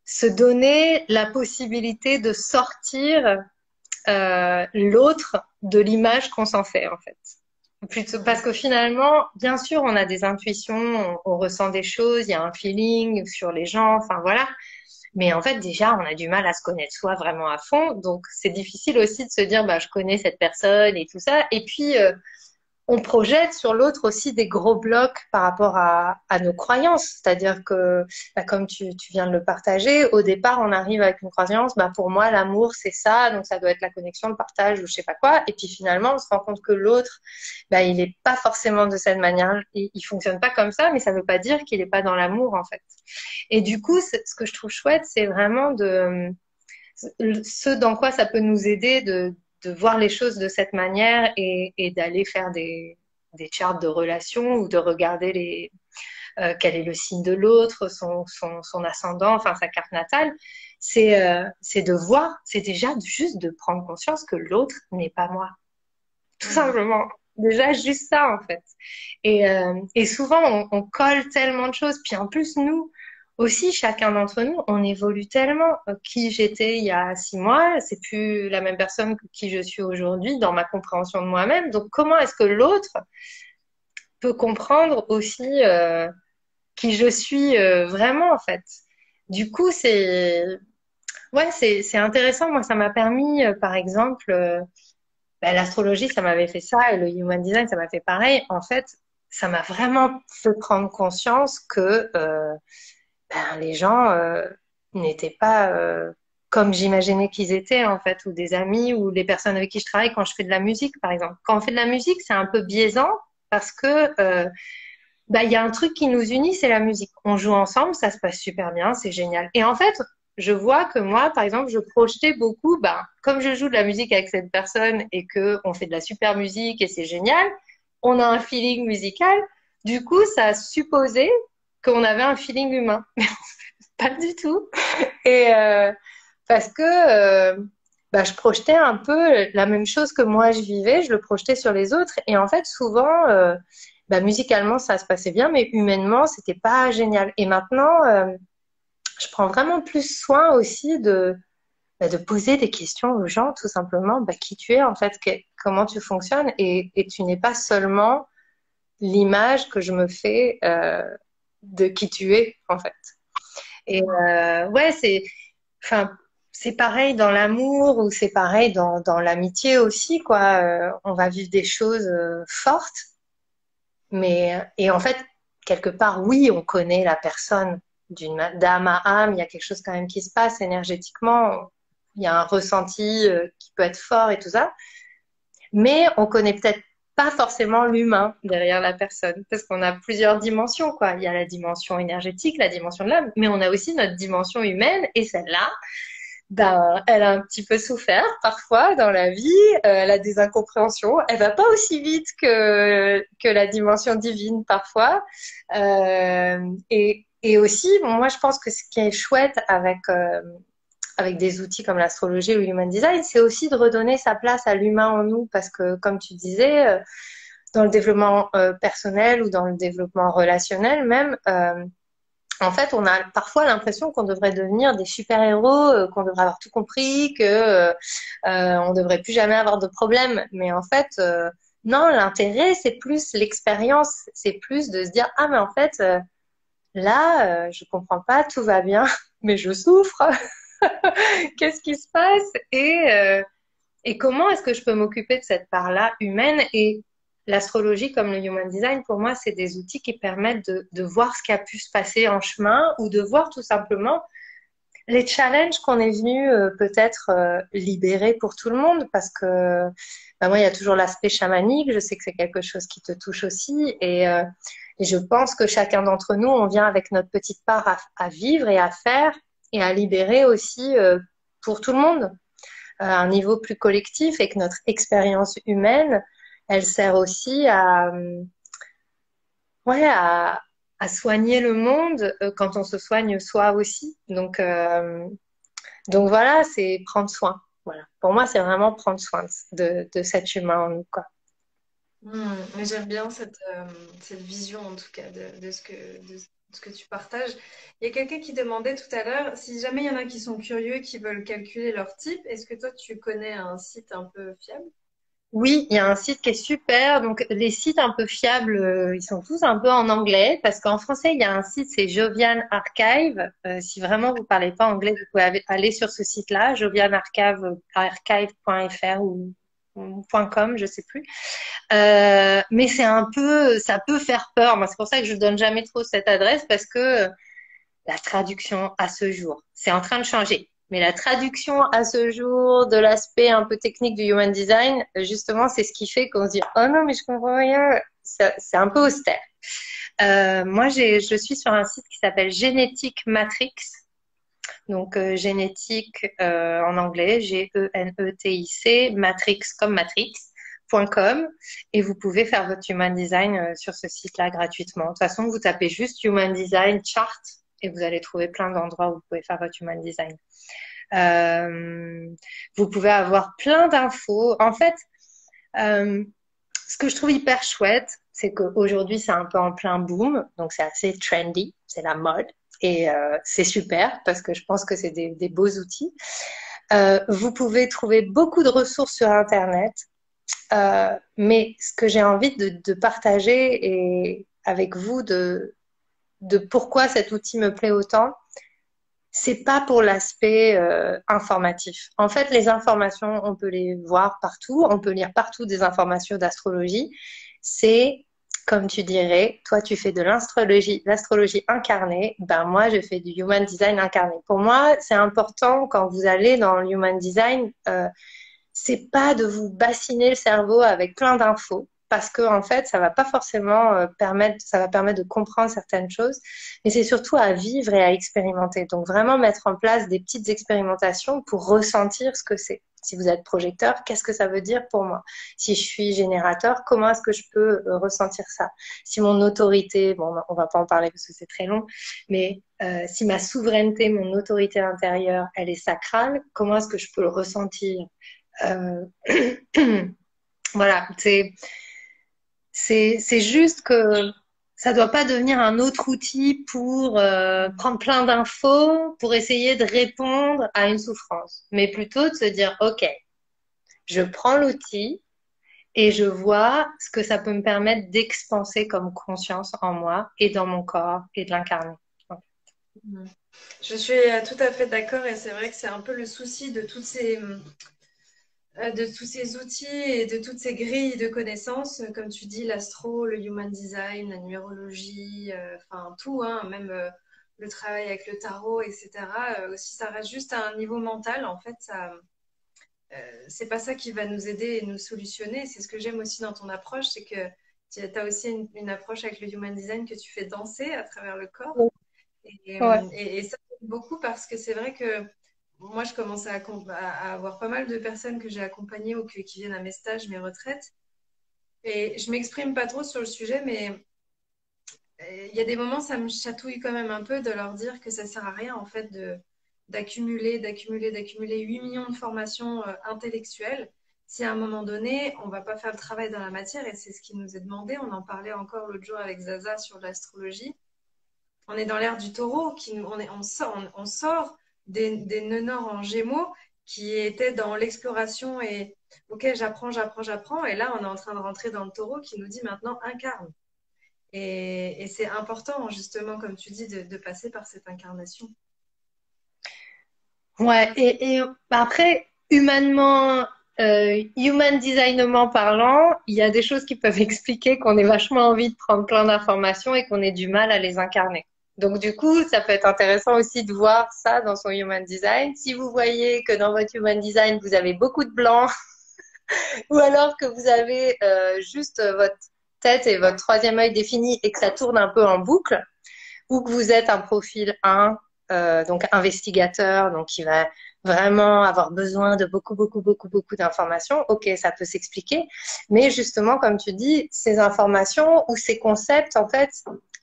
se donner la possibilité de sortir l'autre de l'image qu'on s'en fait en fait. Plutôt, parce que finalement, bien sûr, on a des intuitions, on ressent des choses, il y a un feeling sur les gens, enfin voilà. Mais en fait, déjà, on a du mal à se connaître soi vraiment à fond. Donc, c'est difficile aussi de se dire, bah, je connais cette personne et tout ça. Et puis, on projette sur l'autre aussi des gros blocs par rapport à nos croyances. C'est-à-dire que, bah, comme tu viens de le partager, au départ, on arrive avec une croyance, bah, pour moi, l'amour, c'est ça, donc ça doit être la connexion, le partage ou je sais pas quoi. Et puis finalement, on se rend compte que l'autre, bah, il est pas forcément de cette manière, il fonctionne pas comme ça, mais ça veut pas dire qu'il est pas dans l'amour, en fait. Et du coup, ce que je trouve chouette, c'est vraiment ce dans quoi ça peut nous aider de voir les choses de cette manière et d'aller faire des charts de relations ou de regarder quel est le signe de l'autre, son ascendant, enfin sa carte natale. C'est de voir, c'est déjà juste de prendre conscience que l'autre n'est pas moi. Tout simplement. Déjà, juste ça, en fait. Et souvent, on colle tellement de choses. Puis en plus, nous aussi, chacun d'entre nous, on évolue tellement. Qui j'étais il y a 6 mois, c'est plus la même personne que qui je suis aujourd'hui dans ma compréhension de moi-même. Donc, comment est-ce que l'autre peut comprendre aussi qui je suis vraiment, en fait? Du coup, ouais, c'est intéressant. Moi, ça m'a permis, par exemple, ben, l'astrologie, ça m'avait fait ça, et le human design, ça m'a fait pareil. En fait, ça m'a vraiment fait prendre conscience que ben, les gens n'étaient pas comme j'imaginais qu'ils étaient, en fait, ou des amis, ou les personnes avec qui je travaille quand je fais de la musique, par exemple. Quand on fait de la musique, c'est un peu biaisant parce que ben, il y a un truc qui nous unit, c'est la musique. On joue ensemble, ça se passe super bien, c'est génial. Et en fait, je vois que moi, par exemple, je projetais beaucoup, ben, comme je joue de la musique avec cette personne et que on fait de la super musique et c'est génial, on a un feeling musical. Du coup, ça a supposé qu'on avait un feeling humain. Pas du tout. Et parce que bah, je projetais un peu la même chose que moi je vivais, je le projetais sur les autres. Et en fait, souvent, bah, musicalement, ça se passait bien, mais humainement, c'était pas génial. Et maintenant, je prends vraiment plus soin aussi bah, de poser des questions aux gens, tout simplement, bah, qui tu es, en fait, comment tu fonctionnes. Et tu n'es pas seulement l'image que je me fais de qui tu es, en fait. Et ouais, enfin, c'est pareil dans l'amour ou c'est pareil dans l'amitié aussi, quoi. On va vivre des choses fortes, mais et en fait, quelque part, oui, on connaît la personne d'âme à âme. Il y a quelque chose quand même qui se passe énergétiquement. Il y a un ressenti qui peut être fort et tout ça, mais on connaît peut-être pas forcément l'humain derrière la personne, parce qu'on a plusieurs dimensions, quoi. Il y a la dimension énergétique, la dimension de l'âme, mais on a aussi notre dimension humaine, et celle-là, ben, elle a un petit peu souffert parfois dans la vie, elle a des incompréhensions, elle va pas aussi vite que la dimension divine parfois, et aussi, bon, moi je pense que ce qui est chouette avec des outils comme l'astrologie ou l'human design, c'est aussi de redonner sa place à l'humain en nous, parce que comme tu disais, dans le développement personnel ou dans le développement relationnel même, en fait, on a parfois l'impression qu'on devrait devenir des super-héros, qu'on devrait avoir tout compris, que on devrait plus jamais avoir de problème. Mais en fait, non, l'intérêt, c'est plus l'expérience, c'est plus de se dire, ah mais en fait, là, je comprends pas, tout va bien, mais je souffre. Qu'est-ce qui se passe? Et comment est-ce que je peux m'occuper de cette part-là humaine? Et l'astrologie, comme le human design, pour moi, c'est des outils qui permettent de voir ce qui a pu se passer en chemin ou de voir tout simplement les challenges qu'on est venu peut-être libérer pour tout le monde. Parce que bah, moi, il y a toujours l'aspect chamanique. Je sais que c'est quelque chose qui te touche aussi. Et je pense que chacun d'entre nous, on vient avec notre petite part à vivre et à faire et à libérer aussi pour tout le monde à un niveau plus collectif et que notre expérience humaine, elle sert aussi ouais, à soigner le monde quand on se soigne soi aussi. Donc voilà, c'est prendre soin. Voilà. Pour moi, c'est vraiment prendre soin de cet humain en nous, quoi. Mais j'aime bien cette vision, en tout cas, de ce que tu partages. Il y a quelqu'un qui demandait tout à l'heure, si jamais il y en a qui sont curieux, qui veulent calculer leur type, est-ce que toi, tu connais un site un peu fiable? Oui, il y a un site qui est super. Donc, les sites un peu fiables, ils sont tous un peu en anglais parce qu'en français, il y a un site, c'est Jovian Archive. Si vraiment vous parlez pas anglais, vous pouvez aller sur ce site-là, jovianarchive.fr ou .com, je sais plus. Mais c'est un peu, ça peut faire peur. Moi, c'est pour ça que je donne jamais trop cette adresse parce que la traduction à ce jour, c'est en train de changer. Mais la traduction à ce jour de l'aspect un peu technique du human design, justement, c'est ce qui fait qu'on se dit, oh non, mais je comprends rien. C'est un peu austère. Moi, je suis sur un site qui s'appelle Genetic Matrix. Donc, génétique en anglais, Genetic, Matrix comme Matrix.com. Et vous pouvez faire votre human design sur ce site-là gratuitement. De toute façon, vous tapez juste human design chart et vous allez trouver plein d'endroits où vous pouvez faire votre human design. Vous pouvez avoir plein d'infos. En fait, ce que je trouve hyper chouette, c'est qu'aujourd'hui, c'est un peu en plein boom. Donc, c'est assez trendy. C'est la mode. Et c'est super parce que je pense que c'est des beaux outils. Vous pouvez trouver beaucoup de ressources sur Internet. Mais ce que j'ai envie de partager et avec vous de pourquoi cet outil me plaît autant, c'est pas pour l'aspect informatif. En fait, les informations, on peut les voir partout, on peut lire partout des informations d'astrologie. C'est, comme tu dirais, toi tu fais de l'astrologie incarnée, ben moi je fais du human design incarné. Pour moi, c'est important quand vous allez dans le human design, c'est pas de vous bassiner le cerveau avec plein d'infos. Parce que en fait, ça va pas forcément ça va permettre de comprendre certaines choses, mais c'est surtout à vivre et à expérimenter. Donc vraiment mettre en place des petites expérimentations pour ressentir ce que c'est. Si vous êtes projecteur, qu'est-ce que ça veut dire pour moi? Si je suis générateur, comment est-ce que je peux ressentir ça? Si mon autorité, bon, on va pas en parler parce que c'est très long, mais si ma souveraineté, mon autorité intérieure, elle est sacrale, comment est-ce que je peux le ressentir? Voilà, c'est juste que ça doit pas devenir un autre outil pour prendre plein d'infos, pour essayer de répondre à une souffrance, mais plutôt de se dire, OK, je prends l'outil et je vois ce que ça peut me permettre d'expanser comme conscience en moi et dans mon corps et de l'incarner. Je suis tout à fait d'accord et c'est vrai que c'est un peu le souci de tous ces outils et de toutes ces grilles de connaissances, comme tu dis, l'astro, le human design, la numérologie, enfin tout, hein, même le travail avec le tarot, etc. Si ça reste juste à un niveau mental, en fait, c'est pas ça qui va nous aider et nous solutionner. C'est ce que j'aime aussi dans ton approche, c'est que tu as aussi une approche avec le human design que tu fais danser à travers le corps. Ouais. Et ça, j'aime beaucoup parce que c'est vrai que moi, je commence à avoir pas mal de personnes que j'ai accompagnées ou qui viennent à mes stages, mes retraites. Et je m'exprime pas trop sur le sujet, mais il y a des moments, ça me chatouille quand même un peu de leur dire que ça sert à rien, en fait, d'accumuler 8 millions de formations intellectuelles. Si à un moment donné, on va pas faire le travail dans la matière, et c'est ce qui nous est demandé, on en parlait encore l'autre jour avec Zaza sur l'astrologie. On est dans l'ère du taureau, on sort des nœuds nord en gémeaux qui étaient dans l'exploration et ok, j'apprends. Et là, on est en train de rentrer dans le taureau qui nous dit maintenant incarne. Et c'est important, justement, comme tu dis, de passer par cette incarnation. Ouais, et après, humainement, human designement parlant, il y a des choses qui peuvent expliquer qu'on ait vachement envie de prendre plein d'informations et qu'on ait du mal à les incarner. Donc du coup, ça peut être intéressant aussi de voir ça dans son human design. Si vous voyez que dans votre human design, vous avez beaucoup de blanc, ou alors que vous avez juste votre tête et votre troisième œil défini et que ça tourne un peu en boucle, ou que vous êtes un profil 1, donc investigateur, donc qui va vraiment avoir besoin de beaucoup d'informations, ok, ça peut s'expliquer. Mais justement, comme tu dis, ces informations ou ces concepts, en fait,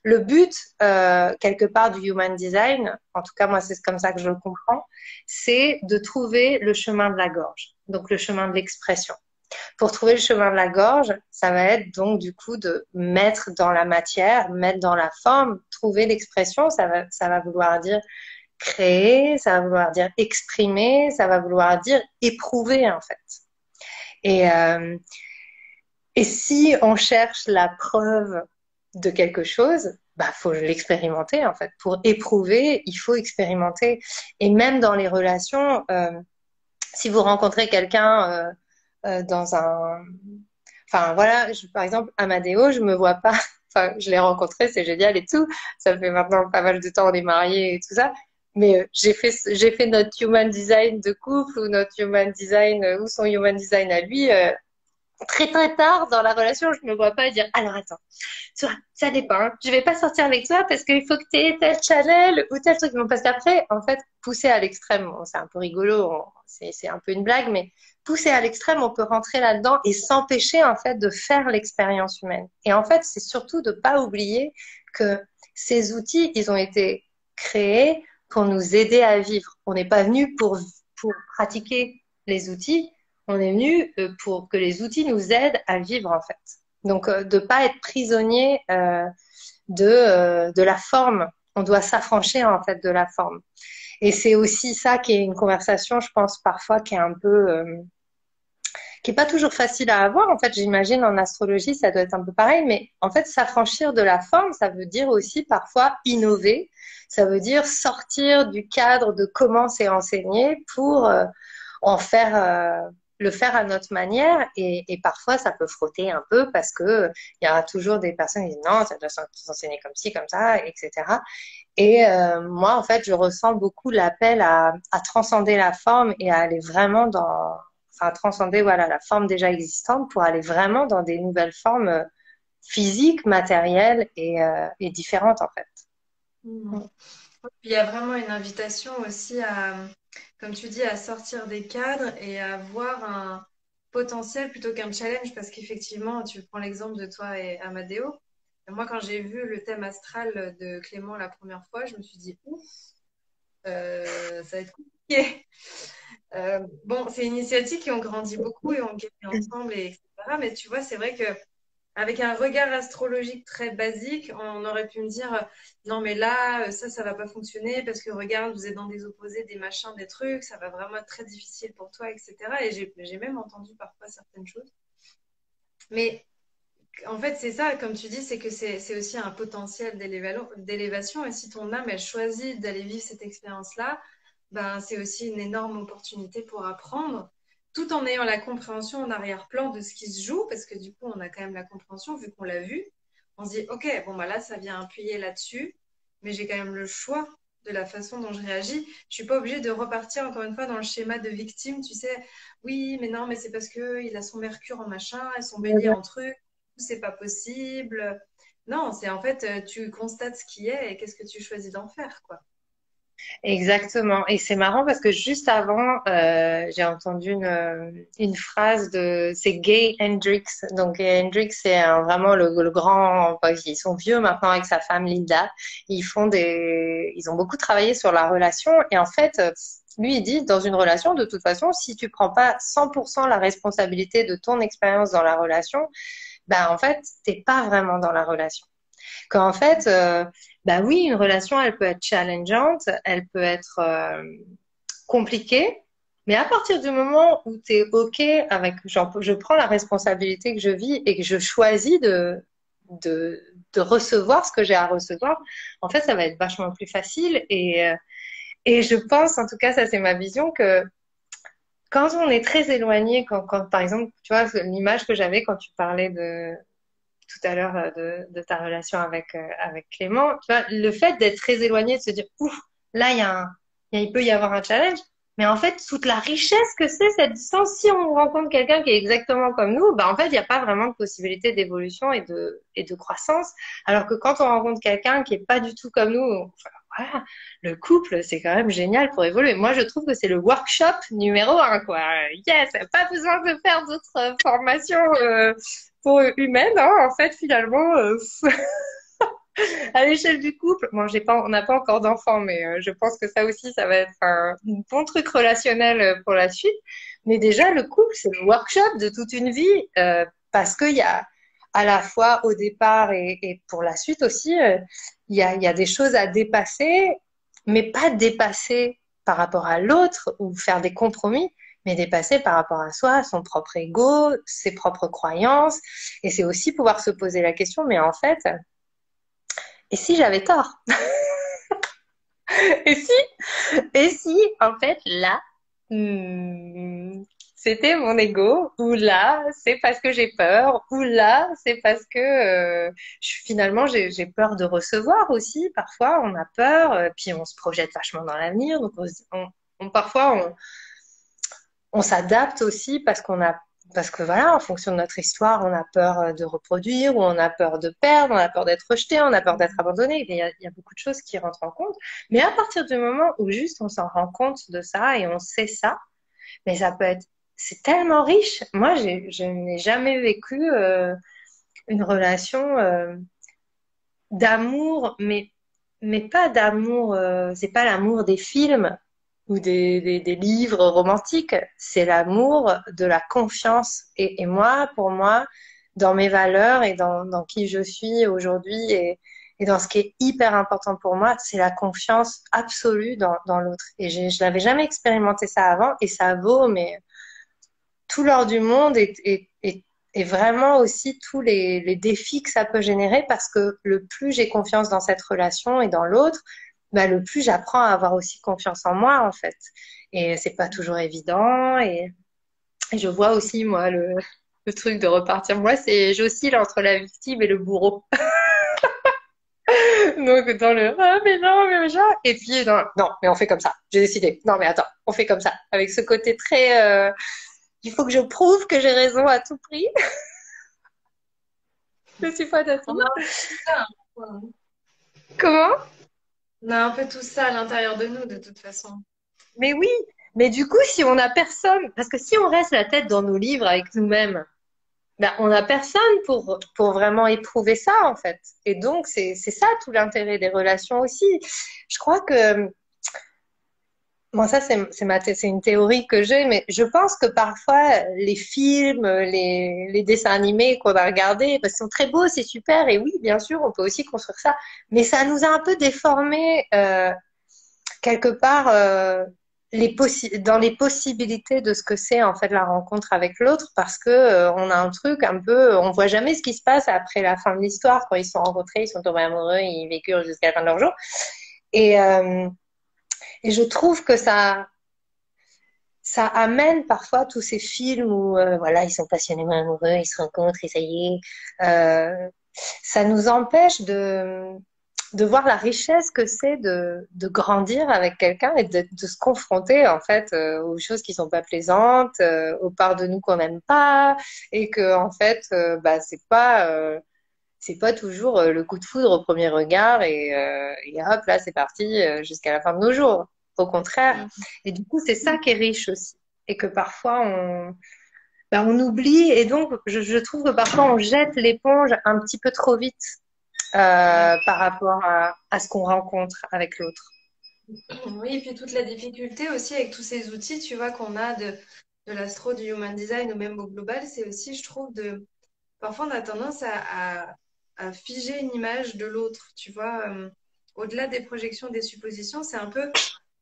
le but, quelque part, du human design, en tout cas, moi, c'est comme ça que je le comprends, c'est de trouver le chemin de la gorge, donc le chemin de l'expression. Pour trouver le chemin de la gorge, ça va être donc du coup de mettre dans la matière, mettre dans la forme, trouver l'expression, ça va vouloir dire créer, ça va vouloir dire exprimer, ça va vouloir dire éprouver en fait. Et, euh, et si on cherche la preuve de quelque chose, bah faut l'expérimenter en fait. Pour éprouver, il faut expérimenter. Et même dans les relations, si vous rencontrez quelqu'un dans un... Enfin, voilà, par exemple, Amadeo, je me vois pas... Enfin, je l'ai rencontré, c'est génial et tout. Ça fait maintenant pas mal de temps, on est mariés et tout ça. Mais j'ai fait notre human design de couple ou notre human design ou son human design à lui très très tard dans la relation. Je me vois pas dire alors attends, toi, ça dépend. Hein. Je vais pas sortir avec toi parce qu'il faut que tu aies tel channel ou tel truc. Non, parce qu'après, en fait, pousser à l'extrême, bon, c'est un peu rigolo, c'est un peu une blague, mais pousser à l'extrême, on peut rentrer là-dedans et s'empêcher en fait de faire l'expérience humaine. Et en fait, c'est surtout de pas oublier que ces outils, ils ont été créés pour nous aider à vivre. On n'est pas venu pour pratiquer les outils, on est venu pour que les outils nous aident à vivre en fait. Donc, de pas être prisonnier de la forme. On doit s'affranchir en fait de la forme. Et c'est aussi ça qui est une conversation, je pense, parfois qui est un peu, qui est pas toujours facile à avoir. En fait, j'imagine en astrologie, ça doit être un peu pareil. Mais en fait, s'affranchir de la forme, ça veut dire aussi parfois innover. Ça veut dire sortir du cadre de comment c'est enseigné pour en faire le faire à notre manière et parfois ça peut frotter un peu parce que il y aura toujours des personnes qui disent non ça doit s'enseigner comme ci comme ça etc et moi en fait je ressens beaucoup l'appel à transcender la forme et à aller vraiment dans enfin transcender voilà la forme déjà existante pour aller vraiment dans des nouvelles formes physiques matérielles et différentes en fait. Mhm. Il y a vraiment une invitation aussi à, comme tu dis, à sortir des cadres et à voir un potentiel plutôt qu'un challenge, parce qu'effectivement, tu prends l'exemple de toi et Amadeo. Moi, quand j'ai vu le thème astral de Clément la première fois, je me suis dit, ouf, ça va être compliqué. Bon, c'est une initiative qui ont grandi beaucoup et ont gagné ensemble, et etc. Mais tu vois, c'est vrai que avec un regard astrologique très basique, on aurait pu me dire non, mais là, ça va pas fonctionner parce que regarde, vous êtes dans des opposés, des machins, des trucs, ça va vraiment être très difficile pour toi, etc. Et j'ai même entendu parfois certaines choses. Mais en fait, c'est ça, comme tu dis, c'est que c'est aussi un potentiel d'élévation. Et si ton âme, elle choisit d'aller vivre cette expérience-là, ben, c'est aussi une énorme opportunité pour apprendre, tout en ayant la compréhension en arrière-plan de ce qui se joue, parce que du coup, on a quand même la compréhension, vu qu'on l'a vu. On se dit, OK, bon, bah là, ça vient appuyer là-dessus, mais j'ai quand même le choix de la façon dont je réagis. Je suis pas obligée de repartir encore une fois dans le schéma de victime, tu sais, oui, mais non, mais c'est parce que il a son Mercure en machin et son Bélier en truc c'est pas possible. Non, c'est en fait, tu constates ce qui est et qu'est-ce que tu choisis d'en faire, quoi. Exactement. Et c'est marrant parce que juste avant, j'ai entendu une phrase de, c'est Gay Hendricks. Donc Gay Hendricks, c'est vraiment le grand, enfin, ils sont vieux maintenant avec sa femme Linda. Ils ont beaucoup travaillé sur la relation. Et en fait, lui, il dit, dans une relation, de toute façon, si tu prends pas 100% la responsabilité de ton expérience dans la relation, ben, en fait, t'es pas vraiment dans la relation. Qu'en fait, bah oui, une relation, elle peut être challengeante, elle peut être compliquée, mais à partir du moment où tu es OK avec, genre, je prends la responsabilité que je vis et que je choisis de, de recevoir ce que j'ai à recevoir, en fait, ça va être vachement plus facile. Et je pense, en tout cas, ça c'est ma vision, que quand on est très éloigné, par exemple, tu vois, l'image que j'avais quand tu parlais tout à l'heure de ta relation avec Clément, tu vois, le fait d'être très éloigné, de se dire, ouf, là, il peut y avoir un challenge, mais en fait, toute la richesse que c'est cette distance, si on rencontre quelqu'un qui est exactement comme nous, bah, en fait, il n'y a pas vraiment de possibilité d'évolution et de croissance. Alors que quand on rencontre quelqu'un qui est pas du tout comme nous, enfin, voilà, le couple, c'est quand même génial pour évoluer. Moi, je trouve que c'est le workshop numéro un, quoi. Yes, pas besoin de faire d'autres formations pour humaine, hein, en fait, finalement, à l'échelle du couple, bon, on n'a pas encore d'enfants, mais je pense que ça aussi, ça va être un bon truc relationnel pour la suite. Mais déjà, le couple, c'est le workshop de toute une vie, parce qu'il y a à la fois au départ et pour la suite aussi, il y a des choses à dépasser, mais pas dépasser par rapport à l'autre ou faire des compromis, mais dépasser par rapport à soi, son propre ego, ses propres croyances. Et c'est aussi pouvoir se poser la question, mais en fait, et si j'avais tort? Et si, et si, en fait, là, hmm, c'était mon ego, ou là, c'est parce que j'ai peur, ou là, c'est parce que finalement, j'ai peur de recevoir aussi. Parfois, on a peur, puis on se projette vachement dans l'avenir. Donc, parfois, on s'adapte aussi parce que voilà, en fonction de notre histoire, on a peur de reproduire, ou on a peur de perdre, on a peur d'être rejeté, on a peur d'être abandonné. Il y a beaucoup de choses qui rentrent en compte. Mais à partir du moment où juste on s'en rend compte de ça et on sait ça, mais ça peut être, c'est tellement riche. Moi, je n'ai jamais vécu une relation d'amour, mais pas d'amour, c'est pas l'amour des films ou des livres romantiques, c'est l'amour de la confiance. Et moi, pour moi, dans mes valeurs et dans qui je suis aujourd'hui et dans ce qui est hyper important pour moi, c'est la confiance absolue dans l'autre. Et je n'avais jamais expérimenté ça avant et ça vaut, mais tout l'or du monde et vraiment aussi tous les défis que ça peut générer parce que le plus j'ai confiance dans cette relation et dans l'autre, bah, le plus j'apprends à avoir aussi confiance en moi en fait. Et c'est pas toujours évident et je vois aussi moi le truc de repartir. Moi, j'oscille entre la victime et le bourreau. Donc dans le ah mais non mais machin et puis non mais on fait comme ça. J'ai décidé. Non mais attends, on fait comme ça avec ce côté très il faut que je prouve que j'ai raison à tout prix. Je suis pas On a d'accord. un peu tout ça, hein. Comment? On a un peu tout ça à l'intérieur de nous, de toute façon. Mais oui, mais du coup, si on a personne, parce que si on reste la tête dans nos livres avec nous-mêmes, ben, on n'a personne pour vraiment éprouver ça, en fait. Et donc, c'est ça tout l'intérêt des relations aussi. Je crois que, bon, ça, c'est une théorie que j'ai, mais je pense que parfois, les films, les dessins animés qu'on a regardés, parce qu'ils sont très beaux, c'est super, et oui, bien sûr, on peut aussi construire ça, mais ça nous a un peu déformés, quelque part dans les possibilités de ce que c'est en fait la rencontre avec l'autre parce que on a un truc un peu on voit jamais ce qui se passe après la fin de l'histoire quand ils se sont rencontrés, ils sont tombés amoureux, ils vécurent jusqu'à la fin de leur jour et, euh, et je trouve que ça amène parfois tous ces films où voilà ils sont passionnément amoureux, ils se rencontrent et ça y est ça nous empêche de voir la richesse que c'est de grandir avec quelqu'un et de se confronter en fait aux choses qui sont pas plaisantes, aux parts de nous qu'on n'aime pas et que en fait bah c'est pas toujours le coup de foudre au premier regard et hop là c'est parti jusqu'à la fin de nos jours. Au contraire. Mm. Et du coup c'est ça qui est riche aussi et que parfois on oublie et donc je trouve que parfois on jette l'éponge un petit peu trop vite Ouais. par rapport à ce qu'on rencontre avec l'autre. Oui, et puis toute la difficulté aussi avec tous ces outils, tu vois, qu'on a de l'astro, du human design ou même au global, c'est aussi, je trouve, parfois on a tendance à figer une image de l'autre, tu vois, au-delà des projections, des suppositions, c'est un peu,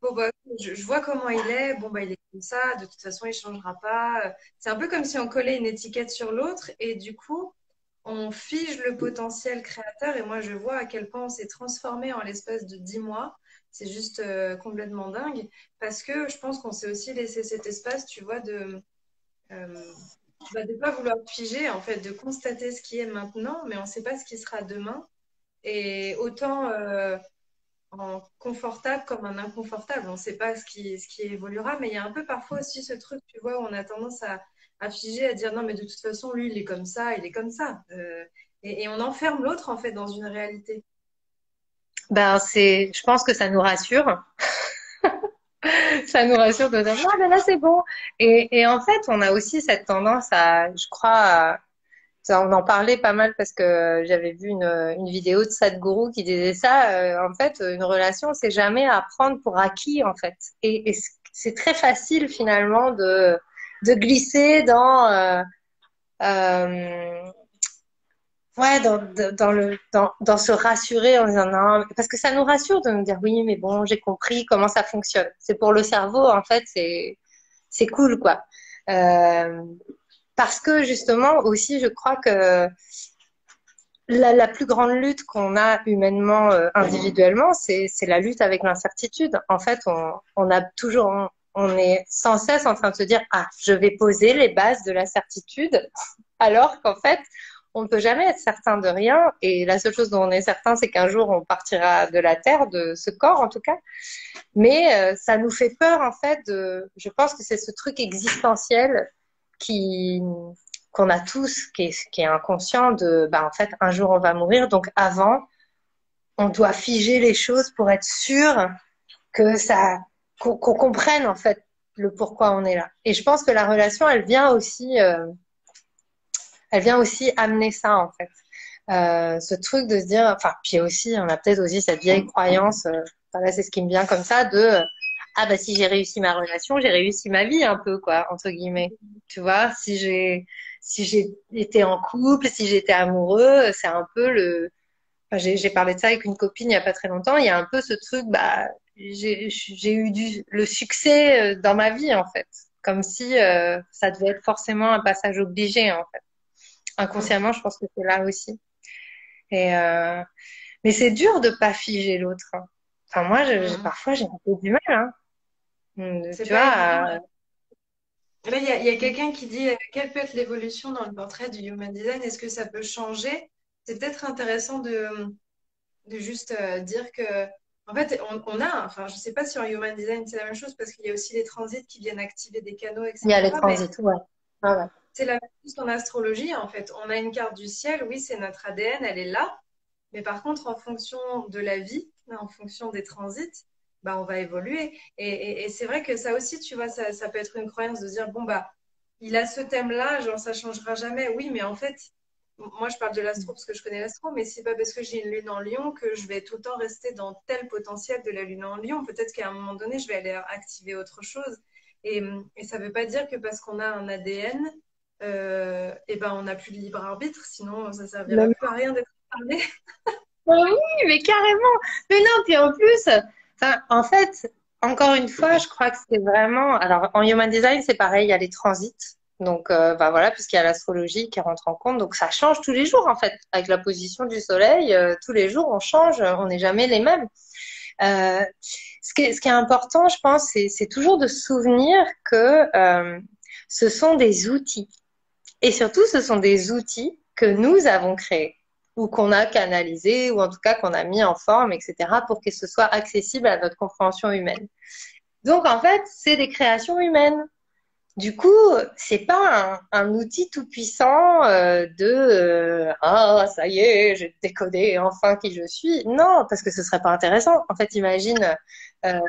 bon, bah, je vois comment il est, bon, bah, il est comme ça, de toute façon, il changera pas. C'est un peu comme si on collait une étiquette sur l'autre et du coup, on fige le potentiel créateur et moi, je vois à quel point on s'est transformé en l'espace de 10 mois. C'est juste complètement dingue parce que je pense qu'on s'est aussi laissé cet espace, tu vois, euh, bah, de ne pas vouloir figer, en fait, de constater ce qui est maintenant, mais on ne sait pas ce qui sera demain. Et autant en confortable comme en inconfortable, on ne sait pas ce qui évoluera, mais il y a un peu parfois aussi ce truc, tu vois, où on a tendance à figer, à dire non, mais de toute façon, lui, il est comme ça, il est comme ça. Et on enferme l'autre, en fait, dans une réalité. Ben, je pense que ça nous rassure. Ça nous rassure de dire, ah, ben là, c'est bon. Et en fait, on a aussi cette tendance je crois, on en parlait pas mal parce que j'avais vu une vidéo de Sadhguru qui disait ça. En fait, une relation, c'est jamais à prendre pour acquis, en fait. Et c'est très facile, finalement, de glisser euh, ouais, dans se rassurer en disant non, parce que ça nous rassure de nous dire oui, mais bon, j'ai compris comment ça fonctionne. C'est pour le cerveau, en fait, c'est cool, quoi. Euh, parce que justement aussi, je crois que la plus grande lutte qu'on a humainement, individuellement, c'est la lutte avec l'incertitude. En fait, on a toujours on est sans cesse en train de se dire, ah, je vais poser les bases de la certitude, alors qu'en fait, on ne peut jamais être certain de rien. Et la seule chose dont on est certain, c'est qu'un jour, on partira de la terre, de ce corps en tout cas. Mais ça nous fait peur, en fait, je pense que c'est ce truc existentiel qui, qu'on a tous, qui est inconscient de, bah, en fait, un jour, on va mourir. Donc, avant, on doit figer les choses pour être sûr que ça, qu'on comprenne, en fait, le pourquoi on est là. Et je pense que la relation, elle vient aussi amener ça, en fait. Ce truc de se dire, enfin, puis aussi, on a peut-être aussi cette vieille croyance, enfin, là, c'est ce qui me vient comme ça, ah bah si j'ai réussi ma relation, j'ai réussi ma vie un peu, quoi, entre guillemets. Tu vois, si j'ai été en couple, si j'étais amoureux, c'est un peu enfin, j'ai parlé de ça avec une copine il y a pas très longtemps, il y a un peu ce truc, bah, j'ai eu le succès dans ma vie, en fait. Comme si ça devait être forcément un passage obligé, en fait. Inconsciemment, je pense que c'est là aussi. Et mais c'est dur de pas figer l'autre, hein. Enfin, moi, parfois, j'ai un peu du mal, hein. C'est Tu pas évident. vois, Là, il y a quelqu'un qui dit quelle peut être l'évolution dans le portrait du Human Design? Est-ce que ça peut changer? C'est peut-être intéressant de juste dire que, en fait, on a, enfin, je sais pas si en Human Design c'est la même chose parce qu'il y a aussi les transits qui viennent activer des canaux, il y a les etc. Mais transits, ouais. Ah ouais. c'est la même chose qu'en astrologie, en fait. On a une carte du ciel, oui, c'est notre ADN, elle est là. Mais par contre, en fonction de la vie, en fonction des transits, bah, on va évoluer. Et c'est vrai que ça aussi, tu vois, ça peut être une croyance de dire, bon, bah, il a ce thème-là, genre, ça changera jamais. Oui, mais en fait, moi, je parle de l'astro parce que je connais l'astro, mais c'est pas parce que j'ai une lune en lion que je vais tout le temps rester dans tel potentiel de la lune en lion. Peut-être qu'à un moment donné, je vais aller activer autre chose. Et ça veut pas dire que parce qu'on a un ADN, et ben, on n'a plus de libre arbitre, sinon ça servira Mais plus à rien d'être incarné. oui, mais carrément. Mais non, puis en plus, enfin, en fait, encore une fois, je crois que c'est vraiment. Alors, en Human Design, c'est pareil, il y a les transits. Donc, bah voilà, puisqu'il y a l'astrologie qui rentre en compte. Donc, ça change tous les jours, en fait. Avec la position du soleil, tous les jours, on change, on n'est jamais les mêmes. Euh, ce qui est important, je pense, c'est toujours de se souvenir que ce sont des outils. Et surtout, ce sont des outils que nous avons créés ou qu'on a canalisés ou en tout cas qu'on a mis en forme, etc., pour que ce soit accessible à notre compréhension humaine. Donc, en fait, c'est des créations humaines. Du coup, c'est pas un outil tout puissant ah ça y est, j'ai décodé enfin qui je suis. Non, parce que ce serait pas intéressant. En fait, imagine, euh,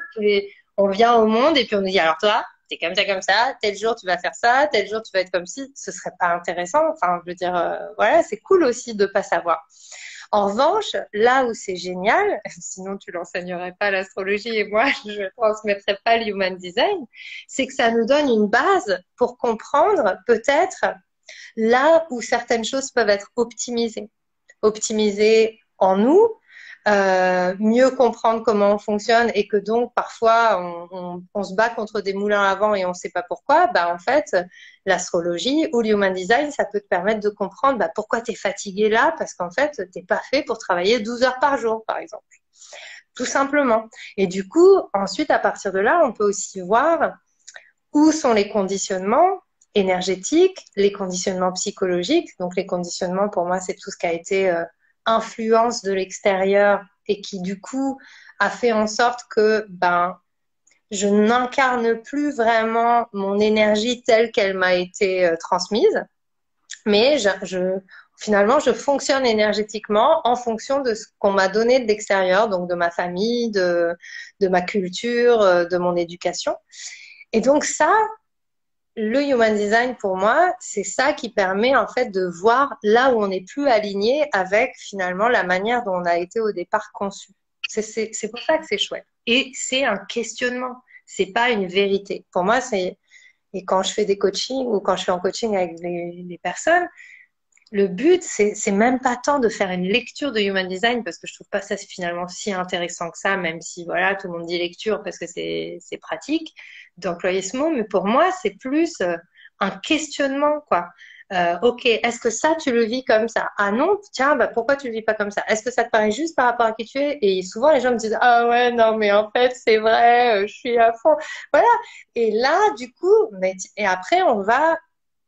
on vient au monde et puis on nous dit alors toi, t'es comme ça, tel jour tu vas faire ça, tel jour tu vas être comme ci. Ce serait pas intéressant. Enfin, je veux dire, voilà, c'est cool aussi de pas savoir. En revanche, là où c'est génial, sinon tu l'enseignerais pas l'astrologie et moi je ne transmettrais pas le human design, c'est que ça nous donne une base pour comprendre peut-être là où certaines choses peuvent être optimisées. Optimisées en nous, mieux comprendre comment on fonctionne et que donc parfois on se bat contre des moulins à vent et on ne sait pas pourquoi, bah en fait l'astrologie ou l'human design ça peut te permettre de comprendre bah, pourquoi tu es fatigué là parce qu'en fait t'es pas fait pour travailler 12 heures par jour par exemple, tout simplement. Et du coup ensuite à partir de là on peut aussi voir où sont les conditionnements énergétiques, les conditionnements psychologiques. Donc les conditionnements, pour moi, c'est tout ce qui a été influence de l'extérieur et qui, du coup, a fait en sorte que ben, je n'incarne plus vraiment mon énergie telle qu'elle m'a été transmise, mais finalement, je fonctionne énergétiquement en fonction de ce qu'on m'a donné de l'extérieur, donc de ma famille, de ma culture, de mon éducation. Et donc ça, le human design pour moi, c'est ça qui permet en fait de voir là où on n'est plus aligné avec finalement la manière dont on a été au départ conçu. C'est pour ça que c'est chouette. Et c'est un questionnement, c'est pas une vérité. Pour moi, c'est et quand je fais des coachings ou quand je suis en coaching avec les personnes, le but, c'est même pas tant de faire une lecture de Human Design parce que je trouve pas ça finalement si intéressant que ça, même si voilà, tout le monde dit lecture parce que c'est pratique d'employer ce mot, mais pour moi, c'est plus un questionnement, quoi. Ok, est-ce que ça, tu le vis comme ça? Ah non, tiens, bah, pourquoi tu le vis pas comme ça? Est-ce que ça te paraît juste par rapport à qui tu es? Et souvent, les gens me disent, ah ouais, non, mais en fait, c'est vrai, je suis à fond. Voilà. Et là, du coup, et après, on va,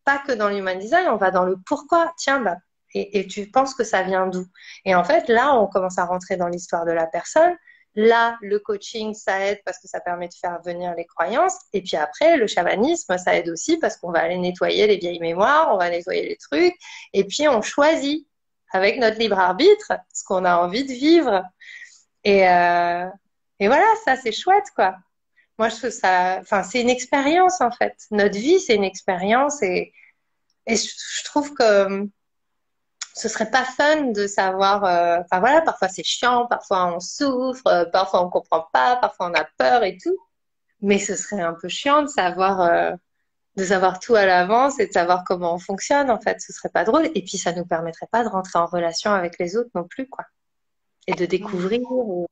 pas que dans l'human design, on va dans le pourquoi. Tiens, bah, et tu penses que ça vient d'où? Et en fait, là, on commence à rentrer dans l'histoire de la personne. Là, le coaching, ça aide parce que ça permet de faire venir les croyances. Et puis après, le chamanisme, ça aide aussi parce qu'on va aller nettoyer les vieilles mémoires, on va nettoyer les trucs. Et puis, on choisit avec notre libre arbitre ce qu'on a envie de vivre. Et, euh, et voilà, ça, c'est chouette, quoi. Moi, je trouve ça, enfin, c'est une expérience, en fait. Notre vie, c'est une expérience. Et je trouve que ce serait pas fun de savoir, enfin voilà, parfois c'est chiant, parfois on souffre, parfois on comprend pas, parfois on a peur et tout. Mais ce serait un peu chiant de savoir tout à l'avance et de savoir comment on fonctionne, en fait. Ce serait pas drôle. Et puis ça nous permettrait pas de rentrer en relation avec les autres non plus, quoi. Et de Mm. découvrir. Ouais.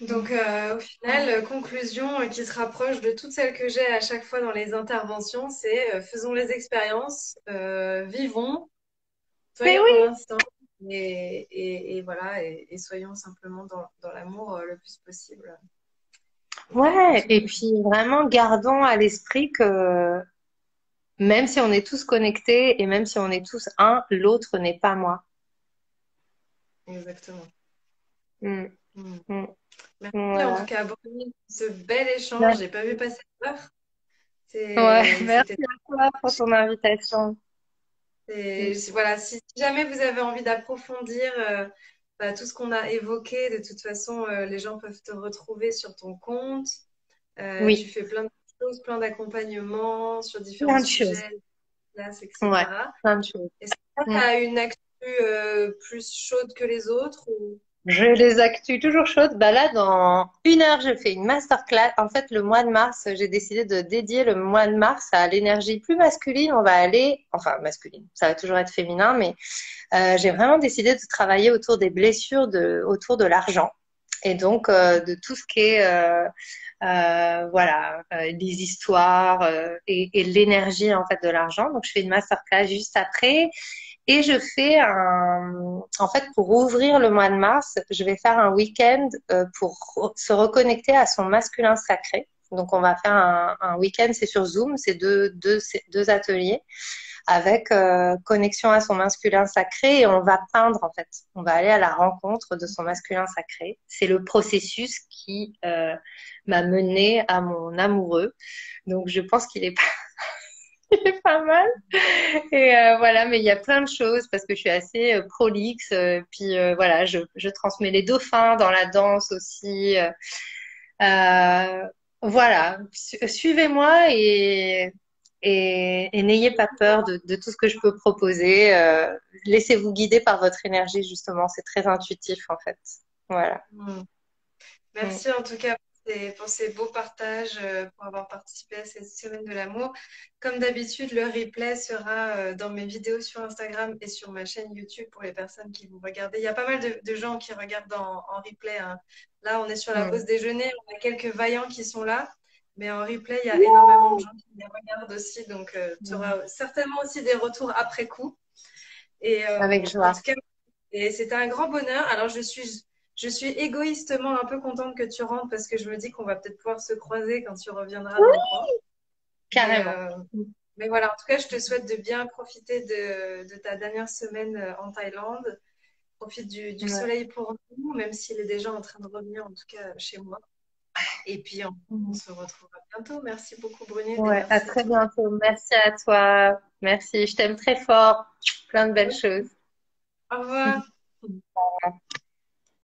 Donc, au final, conclusion qui se rapproche de toutes celles que j'ai à chaque fois dans les interventions, c'est faisons les expériences, vivons, Mais soyons oui, dans l'instant et voilà, et soyons simplement dans l'amour le plus possible. Et ouais. tout Et ira. puis vraiment, gardons à l'esprit que même si on est tous connectés et même si on est tous un, l'autre n'est pas moi. Exactement. Mm, Mm. mm, Merci en tout voilà. cas, Bruno, pour ce bel échange. J'ai pas vu passer l'heure. Ouais, merci C'était à toi pour ton invitation. voilà, si jamais vous avez envie d'approfondir bah, tout ce qu'on a évoqué, de toute façon, les gens peuvent te retrouver sur ton compte. Tu Oui, fais plein de choses, plein d'accompagnements sur différents plein de choses. sujets, classes, Ouais, etc. plein de choses. Est-ce que tu Mm. as une actu plus chaude que les autres ou... Je les actus toujours chaudes. Bah là, dans 1 heure, je fais une masterclass. En fait, le mois de mars, j'ai décidé de dédier le mois de mars à l'énergie plus masculine. On va aller, enfin masculine, ça va toujours être féminin, mais j'ai vraiment décidé de travailler autour des blessures, autour de l'argent. Et donc, de tout ce qui est, voilà, les histoires et l'énergie en fait de l'argent. Donc, je fais une masterclass juste après. Et je fais en fait, pour ouvrir le mois de mars, je vais faire un week-end pour se reconnecter à son masculin sacré. Donc, on va faire un week-end, c'est sur Zoom, c'est deux ateliers avec connexion à son masculin sacré et on va peindre en fait. On va aller à la rencontre de son masculin sacré. C'est le processus qui m'a mené à mon amoureux. Donc, je pense qu'il est il est pas mal. Et voilà, mais il y a plein de choses parce que je suis assez prolixe. Puis voilà, je transmets les dauphins dans la danse aussi. Euh, voilà, suivez-moi et n'ayez pas peur de tout ce que je peux proposer. Laissez-vous guider par votre énergie, justement. C'est très intuitif, en fait. Voilà. Hmm. Mm. Merci en tout cas pour ces beaux partages, pour avoir participé à cette semaine de l'amour. Comme d'habitude, le replay sera dans mes vidéos sur Instagram et sur ma chaîne YouTube pour les personnes qui vont regarder. Il y a pas mal de gens qui regardent en replay, hein. Là, on est sur la pause Mm. déjeuner, on a quelques vaillants qui sont là, mais en replay, il y a énormément de gens qui les regardent aussi. Donc, tu Mm. auras certainement aussi des retours après coup. Et Avec en joie. tout cas, et c'était un grand bonheur. Alors, je suis égoïstement un peu contente que tu rentres parce que je me dis qu'on va peut-être pouvoir se croiser quand tu reviendras dans le coin. Mais, Carrément. mais voilà, en tout cas, je te souhaite de bien profiter de ta dernière semaine en Thaïlande. Profite du Ouais. soleil pour nous, même s'il est déjà en train de revenir, en tout cas chez moi. Et puis, on Mm. se retrouvera bientôt. Merci beaucoup, Brunette, et Ouais, à merci à très toi. bientôt. Merci à toi. Merci. Je t'aime très fort. Plein de belles choses. Au revoir.